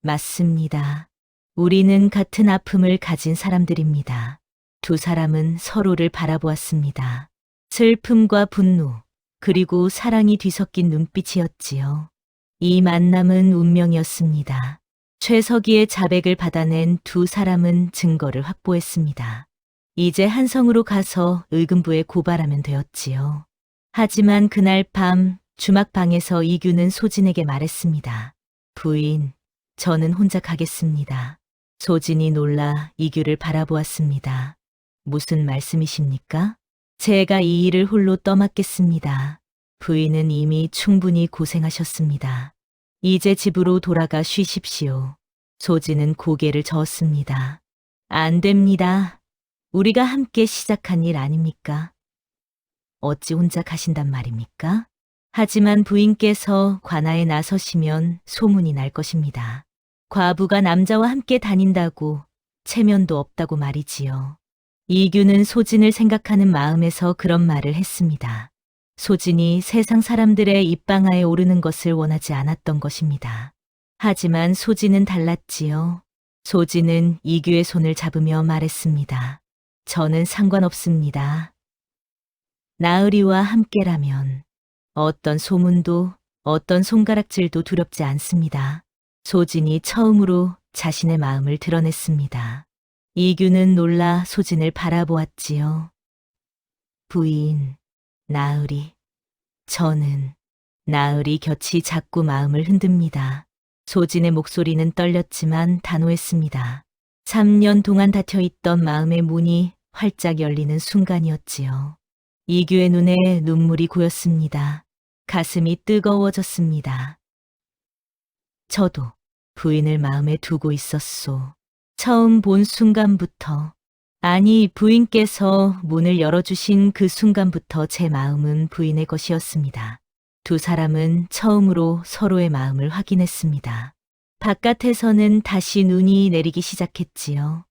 맞습니다. 우리는 같은 아픔을 가진 사람들입니다. 두 사람은 서로를 바라보았습니다. 슬픔과 분노, 그리고 사랑이 뒤섞인 눈빛이었지요. 이 만남은 운명이었습니다. 최석이의 자백을 받아낸 두 사람은 증거를 확보했습니다. 이제 한성으로 가서 의금부에 고발하면 되었지요. 하지만 그날 밤 주막방에서 이규는 소진에게 말했습니다. 부인, 저는 혼자 가겠습니다. 소진이 놀라 이규를 바라보았습니다. 무슨 말씀이십니까? 제가 이 일을 홀로 떠맡겠습니다. 부인은 이미 충분히 고생하셨습니다. 이제 집으로 돌아가 쉬십시오. 소진은 고개를 저었습니다. 안 됩니다. 우리가 함께 시작한 일 아닙니까? 어찌 혼자 가신단 말입니까? 하지만 부인께서 관아에 나서시면 소문이 날 것입니다. 과부가 남자와 함께 다닌다고 체면도 없다고 말이지요. 이규는 소진을 생각하는 마음에서 그런 말을 했습니다. 소진이 세상 사람들의 입방아에 오르는 것을 원하지 않았던 것입니다. 하지만 소진은 달랐지요. 소진은 이규의 손을 잡으며 말했습니다. 저는 상관없습니다. 나으리와 함께라면 어떤 소문도 어떤 손가락질도 두렵지 않습니다. 소진이 처음으로 자신의 마음을 드러냈습니다. 이규는 놀라 소진을 바라보았지요. 부인, 나으리. 저는 나으리 곁이 자꾸 마음을 흔듭니다. 소진의 목소리는 떨렸지만 단호했습니다. 3년 동안 닫혀있던 마음의 문이 활짝 열리는 순간이었지요. 이규의 눈에 눈물이 고였습니다. 가슴이 뜨거워졌습니다. 저도 부인을 마음에 두고 있었소. 처음 본 순간부터, 아니 부인께서 문을 열어주신 그 순간부터 제 마음은 부인의 것이었습니다. 두 사람은 처음으로 서로의 마음을 확인했습니다. 바깥에서는 다시 눈이 내리기 시작했지요.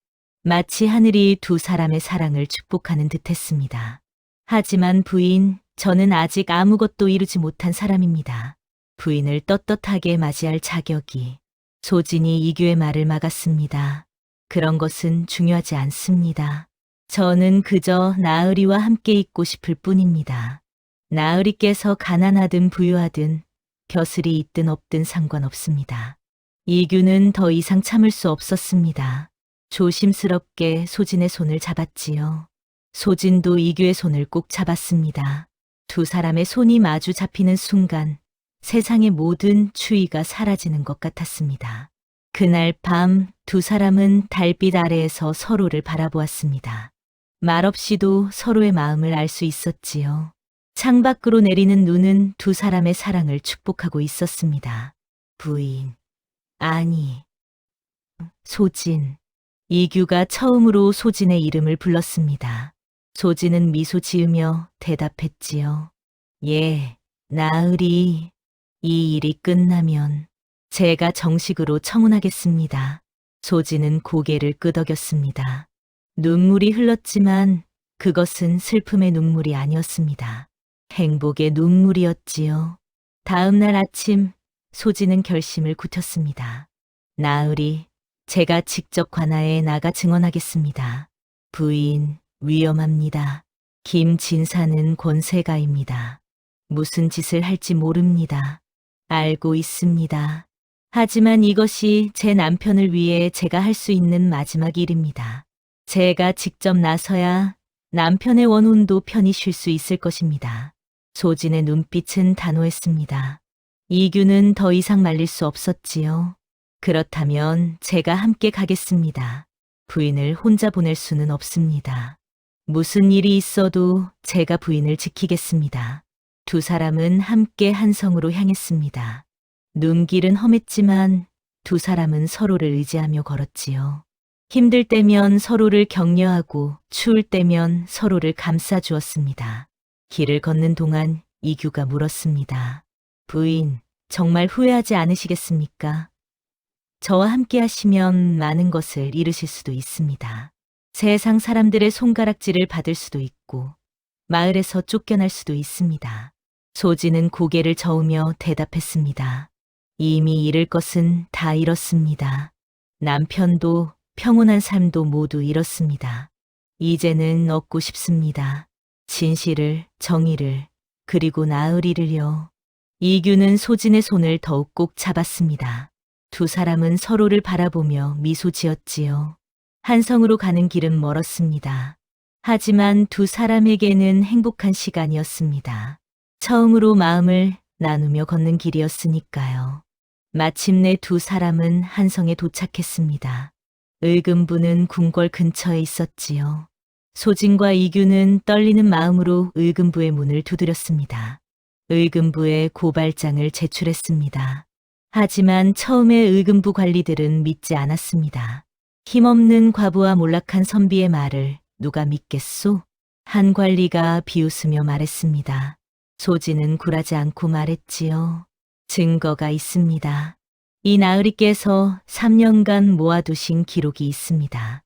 마치 하늘이 두 사람의 사랑을 축복하는 듯했습니다. 하지만 부인, 저는 아직 아무것도 이루지 못한 사람입니다. 부인을 떳떳하게 맞이할 자격이. 소진이 이규의 말을 막았습니다. 그런 것은 중요하지 않습니다. 저는 그저 나으리와 함께 있고 싶을 뿐입니다. 나으리께서 가난하든 부유하든 벼슬이 있든 없든 상관없습니다. 이규는 더 이상 참을 수 없었습니다. 조심스럽게 소진의 손을 잡았지요. 소진도 이규의 손을 꼭 잡았습니다. 두 사람의 손이 마주 잡히는 순간 세상의 모든 추위가 사라지는 것 같았습니다. 그날 밤 두 사람은 달빛 아래에서 서로를 바라보았습니다. 말없이도 서로의 마음을 알 수 있었지요. 창밖으로 내리는 눈은 두 사람의 사랑을 축복하고 있었습니다. 부인, 아니, 소진. 이규가 처음으로 소진의 이름을 불렀습니다. 소진은 미소 지으며 대답했지요. 예, 나으리. 이 일이 끝나면 제가 정식으로 청혼하겠습니다. 소진은 고개를 끄덕였습니다. 눈물이 흘렀지만 그것은 슬픔의 눈물이 아니었습니다. 행복의 눈물이었지요. 다음 날 아침 소진은 결심을 굳혔습니다. 나으리, 제가 직접 관아에 나가 증언하겠습니다. 부인, 위험합니다. 김진사는 권세가입니다. 무슨 짓을 할지 모릅니다. 알고 있습니다. 하지만 이것이 제 남편을 위해 제가 할 수 있는 마지막 일입니다. 제가 직접 나서야 남편의 원혼도 편히 쉴 수 있을 것입니다. 소진의 눈빛은 단호했습니다. 이규는 더 이상 말릴 수 없었지요. 그렇다면 제가 함께 가겠습니다. 부인을 혼자 보낼 수는 없습니다. 무슨 일이 있어도 제가 부인을 지키겠습니다. 두 사람은 함께 한성으로 향했습니다. 눈길은 험했지만 두 사람은 서로를 의지하며 걸었지요. 힘들 때면 서로를 격려하고 추울 때면 서로를 감싸주었습니다. 길을 걷는 동안 이규가 물었습니다. 부인, 정말 후회하지 않으시겠습니까? 저와 함께 하시면 많은 것을 잃으실 수도 있습니다. 세상 사람들의 손가락질을 받을 수도 있고 마을에서 쫓겨날 수도 있습니다. 소진은 고개를 저으며 대답했습니다. 이미 잃을 것은 다 잃었습니다. 남편도 평온한 삶도 모두 잃었습니다. 이제는 얻고 싶습니다. 진실을, 정의를, 그리고 나으리를요. 이규는 소진의 손을 더욱 꼭 잡았습니다. 두 사람은 서로를 바라보며 미소 지었지요. 한성으로 가는 길은 멀었습니다. 하지만 두 사람에게는 행복한 시간이었습니다. 처음으로 마음을 나누며 걷는 길이었으니까요. 마침내 두 사람은 한성에 도착했습니다. 을금부는 궁궐 근처에 있었지요. 소진과 이규는 떨리는 마음으로 을금부의 문을 두드렸습니다. 을금부에 고발장을 제출했습니다. 하지만 처음에 을금부 관리들은 믿지 않았습니다. 힘없는 과부와 몰락한 선비의 말을 누가 믿겠소? 한 관리가 비웃으며 말했습니다. 소진은 굴하지 않고 말했지요. 증거가 있습니다. 이 나으리께서 3년간 모아두신 기록이 있습니다.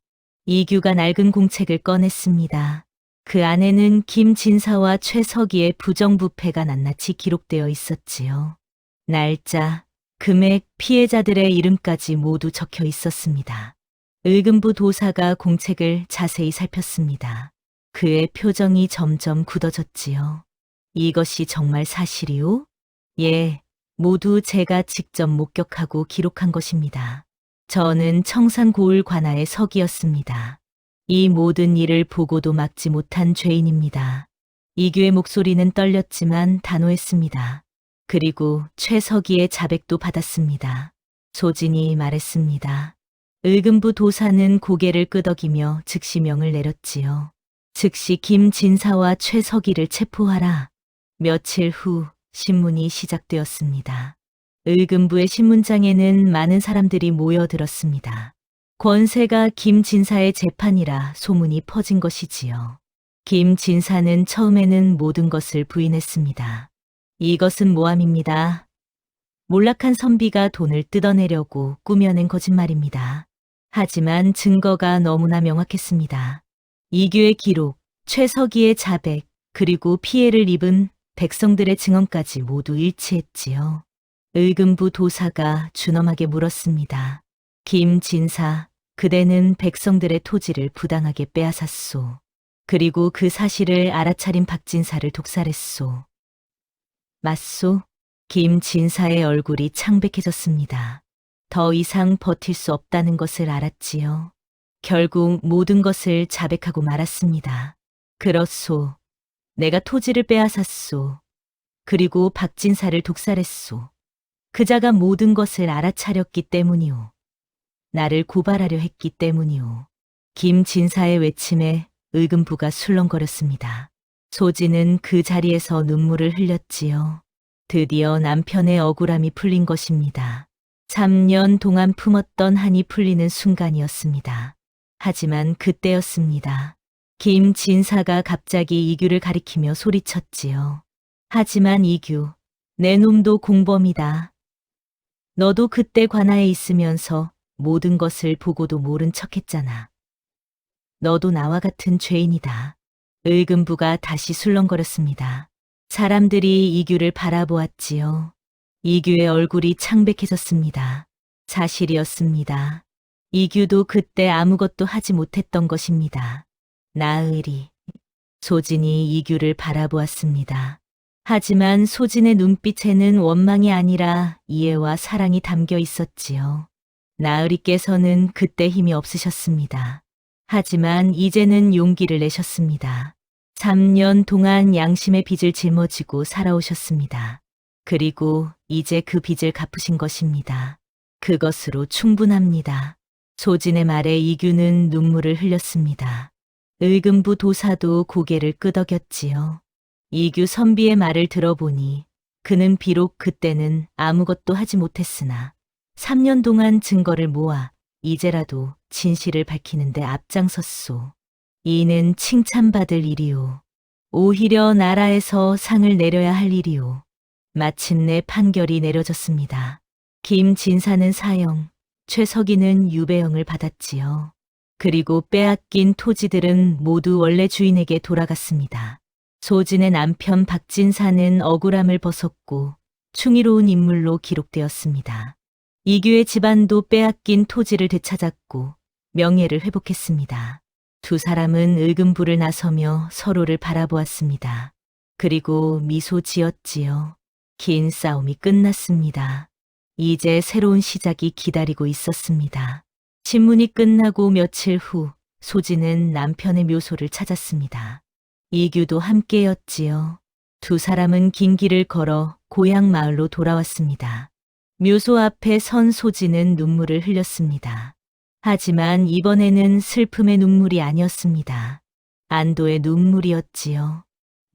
이규가 낡은 공책을 꺼냈습니다. 그 안에는 김진사와 최석이의 부정부패가 낱낱이 기록되어 있었지요. 날짜, 금액, 피해자들의 이름까지 모두 적혀 있었습니다. 을금부 도사가 공책을 자세히 살폈습니다. 그의 표정이 점점 굳어졌지요. 이것이 정말 사실이오? 예, 모두 제가 직접 목격하고 기록한 것입니다. 저는 청산고을 관아의 석이었습니다. 이 모든 일을 보고도 막지 못한 죄인입니다. 이규의 목소리는 떨렸지만 단호했습니다. 그리고 최석이의 자백도 받았습니다. 소진이 말했습니다. 을금부 도사는 고개를 끄덕이며 즉시 명을 내렸지요. 즉시 김진사와 최석이를 체포하라. 며칠 후 신문이 시작되었습니다. 을금부의 신문장에는 많은 사람들이 모여들었습니다. 권세가 김진사의 재판이라 소문이 퍼진 것이지요. 김진사는 처음에는 모든 것을 부인했습니다. 이것은 모함입니다. 몰락한 선비가 돈을 뜯어내려고 꾸며낸 거짓말입니다. 하지만 증거가 너무나 명확했습니다. 이규의 기록, 최석이의 자백, 그리고 피해를 입은 백성들의 증언까지 모두 일치했지요. 을금부 도사가 준엄하게 물었습니다. 김진사, 그대는 백성들의 토지를 부당하게 빼앗았소. 그리고 그 사실을 알아차린 박진사를 독살했소. 맞소? 김진사의 얼굴이 창백해졌습니다. 더 이상 버틸 수 없다는 것을 알았지요. 결국 모든 것을 자백하고 말았습니다. 그렇소. 내가 토지를 빼앗았소. 그리고 박진사를 독살했소. 그자가 모든 것을 알아차렸기 때문이오. 나를 고발하려 했기 때문이오. 김진사의 외침에 을금부가 술렁거렸습니다. 소진은 그 자리에서 눈물을 흘렸지요. 드디어 남편의 억울함이 풀린 것입니다. 3년 동안 품었던 한이 풀리는 순간이었습니다. 하지만 그때였습니다. 김진사가 갑자기 이규를 가리키며 소리쳤지요. 하지만 이규, 내 놈도 공범이다. 너도 그때 관아에 있으면서 모든 것을 보고도 모른 척했잖아. 너도 나와 같은 죄인이다. 의금부가 다시 술렁거렸습니다. 사람들이 이규를 바라보았지요. 이규의 얼굴이 창백해졌습니다. 사실이었습니다. 이규도 그때 아무것도 하지 못했던 것입니다. 나으리. 소진이 이규를 바라보았습니다. 하지만 소진의 눈빛에는 원망이 아니라 이해와 사랑이 담겨 있었지요. 나으리께서는 그때 힘이 없으셨습니다. 하지만 이제는 용기를 내셨습니다. 3년 동안 양심의 빚을 짊어지고 살아오셨습니다. 그리고 이제 그 빚을 갚으신 것입니다. 그것으로 충분합니다. 소진의 말에 이규는 눈물을 흘렸습니다. 의금부 도사도 고개를 끄덕였지요. 이규 선비의 말을 들어보니 그는 비록 그때는 아무것도 하지 못했으나 3년 동안 증거를 모아 이제라도 진실을 밝히는데 앞장섰소. 이는 칭찬받을 일이오. 오히려 나라에서 상을 내려야 할 일이오. 마침내 판결이 내려졌습니다. 김진사는 사형, 최석이는 유배형을 받았지요. 그리고 빼앗긴 토지들은 모두 원래 주인에게 돌아갔습니다. 소진의 남편 박진사는 억울함을 벗었고 충의로운 인물로 기록되었습니다. 이규의 집안도 빼앗긴 토지를 되찾았고 명예를 회복했습니다. 두 사람은 의금부를 나서며 서로를 바라보았습니다. 그리고 미소 지었지요. 긴 싸움이 끝났습니다. 이제 새로운 시작이 기다리고 있었습니다. 신문이 끝나고 며칠 후 소진은 남편의 묘소를 찾았습니다. 이규도 함께였지요. 두 사람은 긴 길을 걸어 고향 마을로 돌아왔습니다. 묘소 앞에 선 소진은 눈물을 흘렸습니다. 하지만 이번에는 슬픔의 눈물이 아니었습니다. 안도의 눈물이었지요.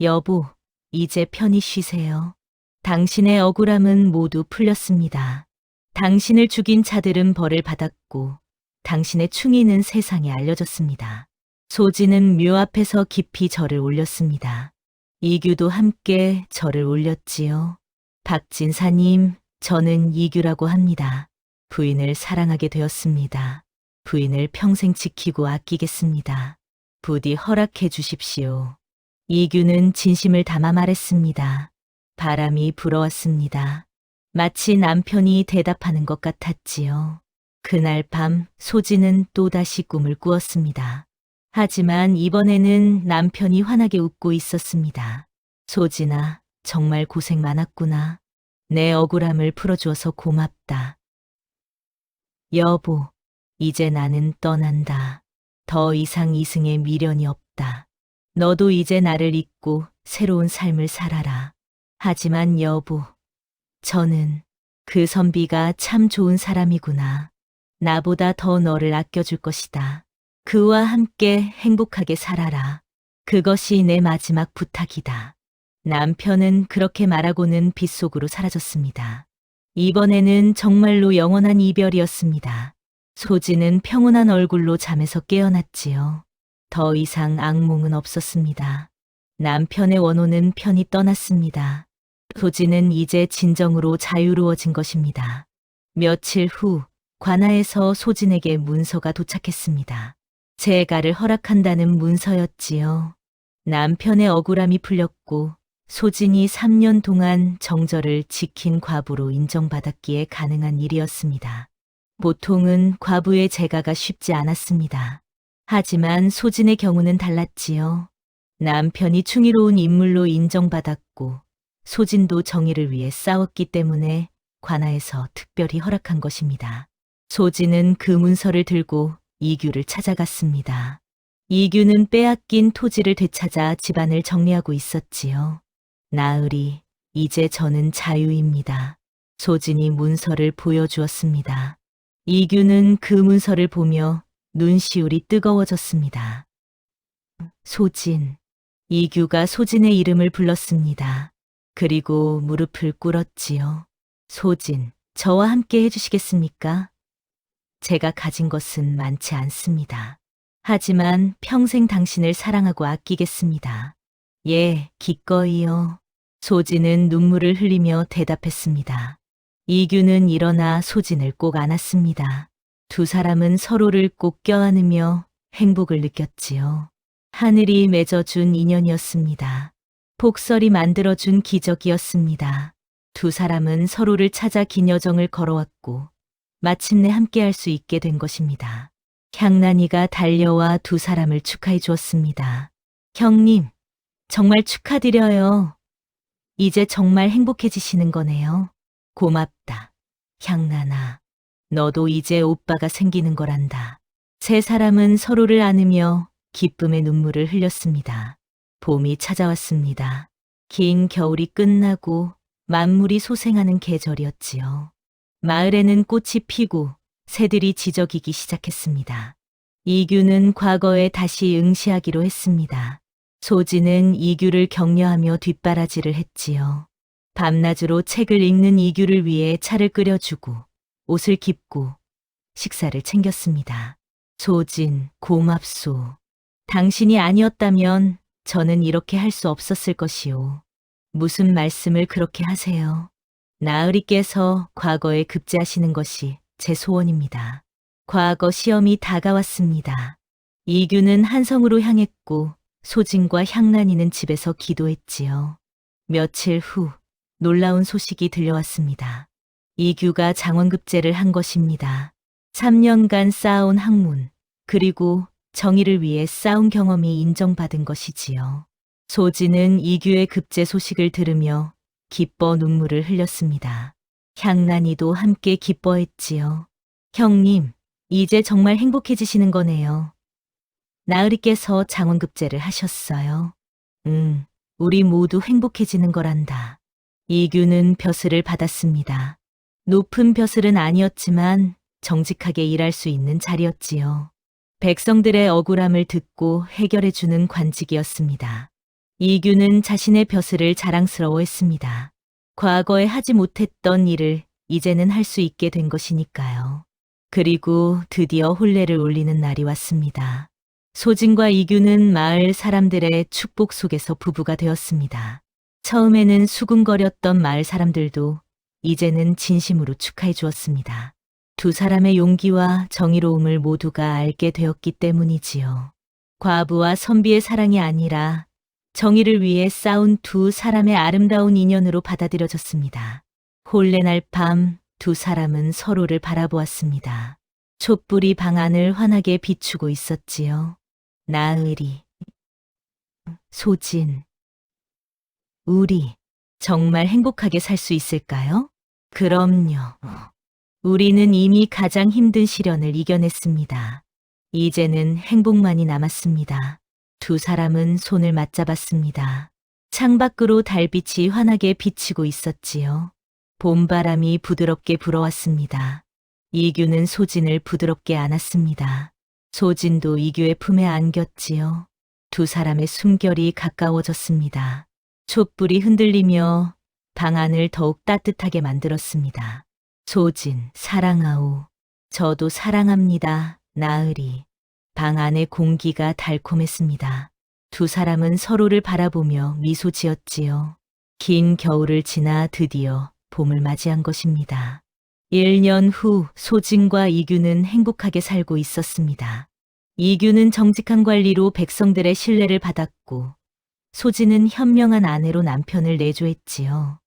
여보, 이제 편히 쉬세요. 당신의 억울함은 모두 풀렸습니다. 당신을 죽인 자들은 벌을 받았고 당신의 충의는 세상에 알려졌습니다. 소진은 묘 앞에서 깊이 절을 올렸습니다. 이규도 함께 절을 올렸지요. 박진사님, 저는 이규라고 합니다. 부인을 사랑하게 되었습니다. 부인을 평생 지키고 아끼겠습니다. 부디 허락해 주십시오. 이규는 진심을 담아 말했습니다. 바람이 불어왔습니다. 마치 남편이 대답하는 것 같았지요. 그날 밤 소진은 또다시 꿈을 꾸었습니다. 하지만 이번에는 남편이 환하게 웃고 있었습니다. 소진아, 정말 고생 많았구나. 내 억울함을 풀어주어서 고맙다. 여보, 이제 나는 떠난다. 더 이상 이승에 미련이 없다. 너도 이제 나를 잊고 새로운 삶을 살아라. 하지만 여보, 저는 그 선비가 참 좋은 사람이구나. 나보다 더 너를 아껴줄 것이다. 그와 함께 행복하게 살아라. 그것이 내 마지막 부탁이다. 남편은 그렇게 말하고는 빗속으로 사라졌습니다. 이번에는 정말로 영원한 이별이었습니다. 소진은 평온한 얼굴로 잠에서 깨어났지요. 더 이상 악몽은 없었습니다. 남편의 원호는 편히 떠났습니다. 소진은 이제 진정으로 자유로워진 것입니다. 며칠 후 관아에서 소진에게 문서가 도착했습니다. 재가를 허락한다는 문서였지요. 남편의 억울함이 풀렸고 소진이 3년 동안 정절을 지킨 과부로 인정받았기에 가능한 일이었습니다. 보통은 과부의 재가가 쉽지 않았습니다. 하지만 소진의 경우는 달랐지요. 남편이 충의로운 인물로 인정받았고 소진도 정의를 위해 싸웠기 때문에 관아에서 특별히 허락한 것입니다. 소진은 그 문서를 들고 이규를 찾아갔습니다. 이규는 빼앗긴 토지를 되찾아 집안을 정리하고 있었지요. 나으리, 이제 저는 자유입니다. 소진이 문서를 보여주었습니다. 이규는 그 문서를 보며 눈시울이 뜨거워졌습니다. 소진, 이규가 소진의 이름을 불렀습니다. 그리고 무릎을 꿇었지요. 소진, 저와 함께 해주시겠습니까? 제가 가진 것은 많지 않습니다. 하지만 평생 당신을 사랑하고 아끼겠습니다. 예, 기꺼이요. 소진은 눈물을 흘리며 대답했습니다. 이규는 일어나 소진을 꼭 안았습니다. 두 사람은 서로를 꼭 껴안으며 행복을 느꼈지요. 하늘이 맺어준 인연이었습니다. 복설이 만들어준 기적이었습니다. 두 사람은 서로를 찾아 긴 여정을 걸어왔고 마침내 함께할 수 있게 된 것입니다. 향란이가 달려와 두 사람을 축하해 주었습니다. 형님, 정말 축하드려요. 이제 정말 행복해지시는 거네요. 고맙다. 향란아, 너도 이제 오빠가 생기는 거란다. 세 사람은 서로를 안으며 기쁨의 눈물을 흘렸습니다. 봄이 찾아왔습니다. 긴 겨울이 끝나고 만물이 소생하는 계절이었지요. 마을에는 꽃이 피고 새들이 지저귀기 시작했습니다. 이규는 과거에 다시 응시하기로 했습니다. 소진은 이규를 격려하며 뒷바라지를 했지요. 밤낮으로 책을 읽는 이규를 위해 차를 끓여주고 옷을 깁고 식사를 챙겼습니다. 소진, 고맙소. 당신이 아니었다면 저는 이렇게 할 수 없었을 것이오. 무슨 말씀을 그렇게 하세요? 나으리께서 과거에 급제하시는 것이 제 소원입니다. 과거 시험이 다가왔습니다. 이규는 한성으로 향했고 소진과 향란이는 집에서 기도했지요. 며칠 후 놀라운 소식이 들려왔습니다. 이규가 장원급제를 한 것입니다. 3년간 쌓아온 학문, 그리고 정의를 위해 싸운 경험이 인정받은 것이지요. 소진은 이규의 급제 소식을 들으며 기뻐 눈물을 흘렸습니다. 향란이도 함께 기뻐했지요. 형님, 이제 정말 행복해지시는 거네요. 나으리께서 장원급제를 하셨어요. 우리 모두 행복해지는 거란다. 이규는 벼슬을 받았습니다. 높은 벼슬은 아니었지만 정직하게 일할 수 있는 자리였지요. 백성들의 억울함을 듣고 해결해주는 관직이었습니다. 이규는 자신의 벼슬을 자랑스러워했습니다. 과거에 하지 못했던 일을 이제는 할 수 있게 된 것이니까요. 그리고 드디어 혼례를 올리는 날이 왔습니다. 소진과 이규는 마을 사람들의 축복 속에서 부부가 되었습니다. 처음에는 수군거렸던 마을 사람들도 이제는 진심으로 축하해 주었습니다. 두 사람의 용기와 정의로움을 모두가 알게 되었기 때문이지요. 과부와 선비의 사랑이 아니라 정의를 위해 싸운 두 사람의 아름다운 인연으로 받아들여졌습니다. 혼례날 밤 두 사람은 서로를 바라보았습니다. 촛불이 방 안을 환하게 비추고 있었지요. 나으리, 소진, 우리 정말 행복하게 살 수 있을까요? 그럼요. 우리는 이미 가장 힘든 시련을 이겨냈습니다. 이제는 행복만이 남았습니다. 두 사람은 손을 맞잡았습니다. 창밖으로 달빛이 환하게 비치고 있었지요. 봄바람이 부드럽게 불어왔습니다. 이규는 소진을 부드럽게 안았습니다. 소진도 이규의 품에 안겼지요. 두 사람의 숨결이 가까워졌습니다. 촛불이 흔들리며 방 안을 더욱 따뜻하게 만들었습니다. 소진, 사랑하오. 저도 사랑합니다. 나으리. 방 안의 공기가 달콤했습니다. 두 사람은 서로를 바라보며 미소 지었지요. 긴 겨울을 지나 드디어 봄을 맞이한 것입니다. 1년 후 소진과 이규는 행복하게 살고 있었습니다. 이규는 정직한 관리로 백성들의 신뢰를 받았고 소진은 현명한 아내로 남편을 내조했지요.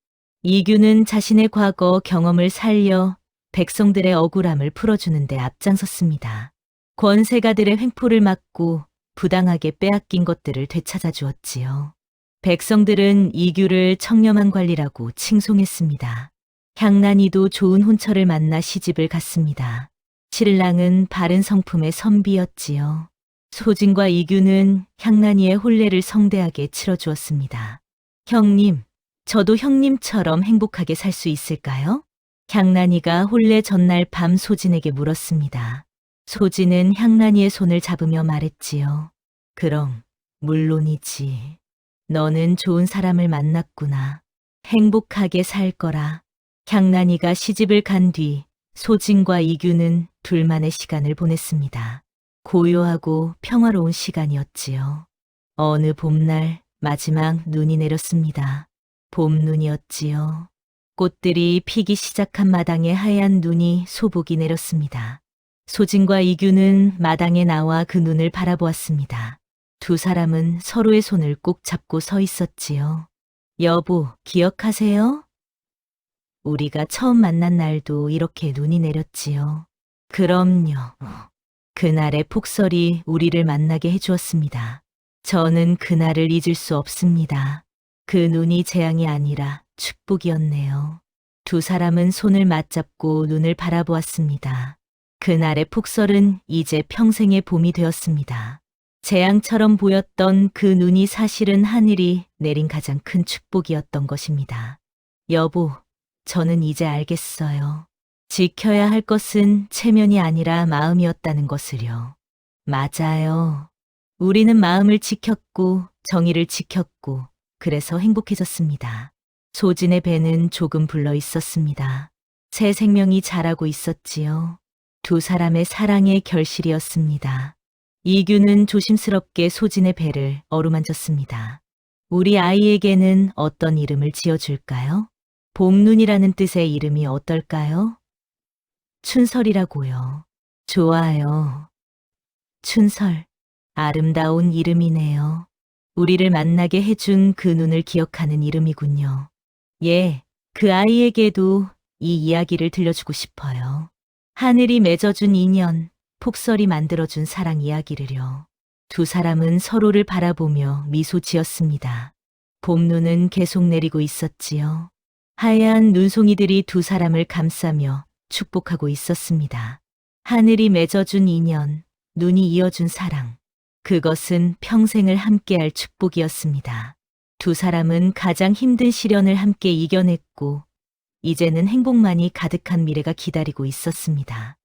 이규는 자신의 과거 경험을 살려 백성들의 억울함을 풀어주는 데 앞장섰습니다. 권세가들의 횡포를 막고 부당하게 빼앗긴 것들을 되찾아 주었지요. 백성들은 이규를 청렴한 관리라고 칭송했습니다. 향란이도 좋은 혼처를 만나 시집을 갔습니다. 신랑은 바른 성품의 선비였지요. 소진과 이규는 향란이의 혼례를 성대하게 치러주었습니다. 형님, 저도 형님처럼 행복하게 살 수 있을까요? 향란이가 혼례 전날 밤 소진에게 물었습니다. 소진은 향란이의 손을 잡으며 말했지요. 그럼 물론이지. 너는 좋은 사람을 만났구나. 행복하게 살 거라. 향란이가 시집을 간 뒤 소진과 이규는 둘만의 시간을 보냈습니다. 고요하고 평화로운 시간이었지요. 어느 봄날 마지막 눈이 내렸습니다. 봄눈이었지요. 꽃들이 피기 시작한 마당에 하얀 눈이 소복이 내렸습니다. 소진과 이규는 마당에 나와 그 눈을 바라보았습니다. 두 사람은 서로의 손을 꼭 잡고 서 있었지요. 여보, 기억하세요? 우리가 처음 만난 날도 이렇게 눈이 내렸지요. 그럼요. 그날의 폭설이 우리를 만나게 해주었습니다. 저는 그날을 잊을 수 없습니다. 그 눈이 재앙이 아니라 축복이었네요. 두 사람은 손을 맞잡고 눈을 바라보았습니다. 그날의 폭설은 이제 평생의 봄이 되었습니다. 재앙처럼 보였던 그 눈이 사실은 하늘이 내린 가장 큰 축복이었던 것입니다. 여보, 저는 이제 알겠어요. 지켜야 할 것은 체면이 아니라 마음이었다는 것을요. 맞아요. 우리는 마음을 지켰고 정의를 지켰고 그래서 행복해졌습니다. 소진의 배는 조금 불러 있었습니다. 새 생명이 자라고 있었지요. 두 사람의 사랑의 결실이었습니다. 이규는 조심스럽게 소진의 배를 어루만졌습니다. 우리 아이에게는 어떤 이름을 지어줄까요? 봄눈이라는 뜻의 이름이 어떨까요? 춘설이라고요. 좋아요. 춘설. 아름다운 이름이네요. 우리를 만나게 해준 그 눈을 기억하는 이름이군요. 예, 그 아이에게도 이 이야기를 들려주고 싶어요. 하늘이 맺어준 인연, 폭설이 만들어준 사랑 이야기를요. 두 사람은 서로를 바라보며 미소 지었습니다. 봄눈은 계속 내리고 있었지요. 하얀 눈송이들이 두 사람을 감싸며 축복하고 있었습니다. 하늘이 맺어준 인연, 눈이 이어준 사랑. 그것은 평생을 함께할 축복이었습니다. 두 사람은 가장 힘든 시련을 함께 이겨냈고, 이제는 행복만이 가득한 미래가 기다리고 있었습니다.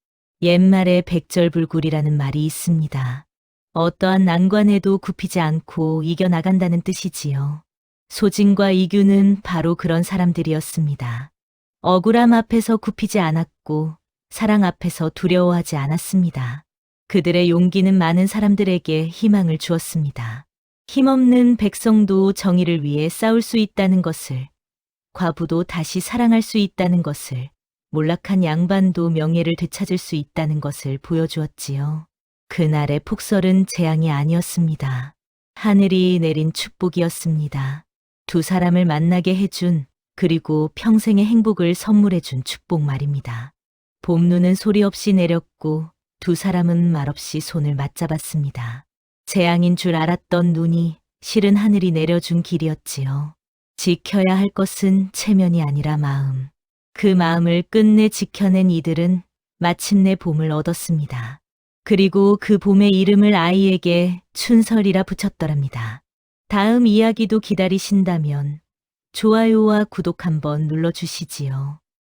옛말에 백절불굴이라는 말이 있습니다. 어떠한 난관에도 굽히지 않고 이겨나간다는 뜻이지요. 소진과 이규는 바로 그런 사람들이었습니다. 억울함 앞에서 굽히지 않았고 사랑 앞에서 두려워하지 않았습니다. 그들의 용기는 많은 사람들에게 희망을 주었습니다. 힘없는 백성도 정의를 위해 싸울 수 있다는 것을, 과부도 다시 사랑할 수 있다는 것을, 몰락한 양반도 명예를 되찾을 수 있다는 것을 보여주었지요. 그날의 폭설은 재앙이 아니었습니다. 하늘이 내린 축복이었습니다. 두 사람을 만나게 해준, 그리고 평생의 행복을 선물해준 축복 말입니다. 봄눈은 소리 없이 내렸고 두 사람은 말없이 손을 맞잡았습니다. 재앙인 줄 알았던 눈이 실은 하늘이 내려준 길이었지요. 지켜야 할 것은 체면이 아니라 마음. 그 마음을 끝내 지켜낸 이들은 마침내 봄을 얻었습니다. 그리고 그 봄의 이름을 아이에게 춘설이라 붙였더랍니다. 다음 이야기도 기다리신다면 좋아요와 구독 한번 눌러주시지요.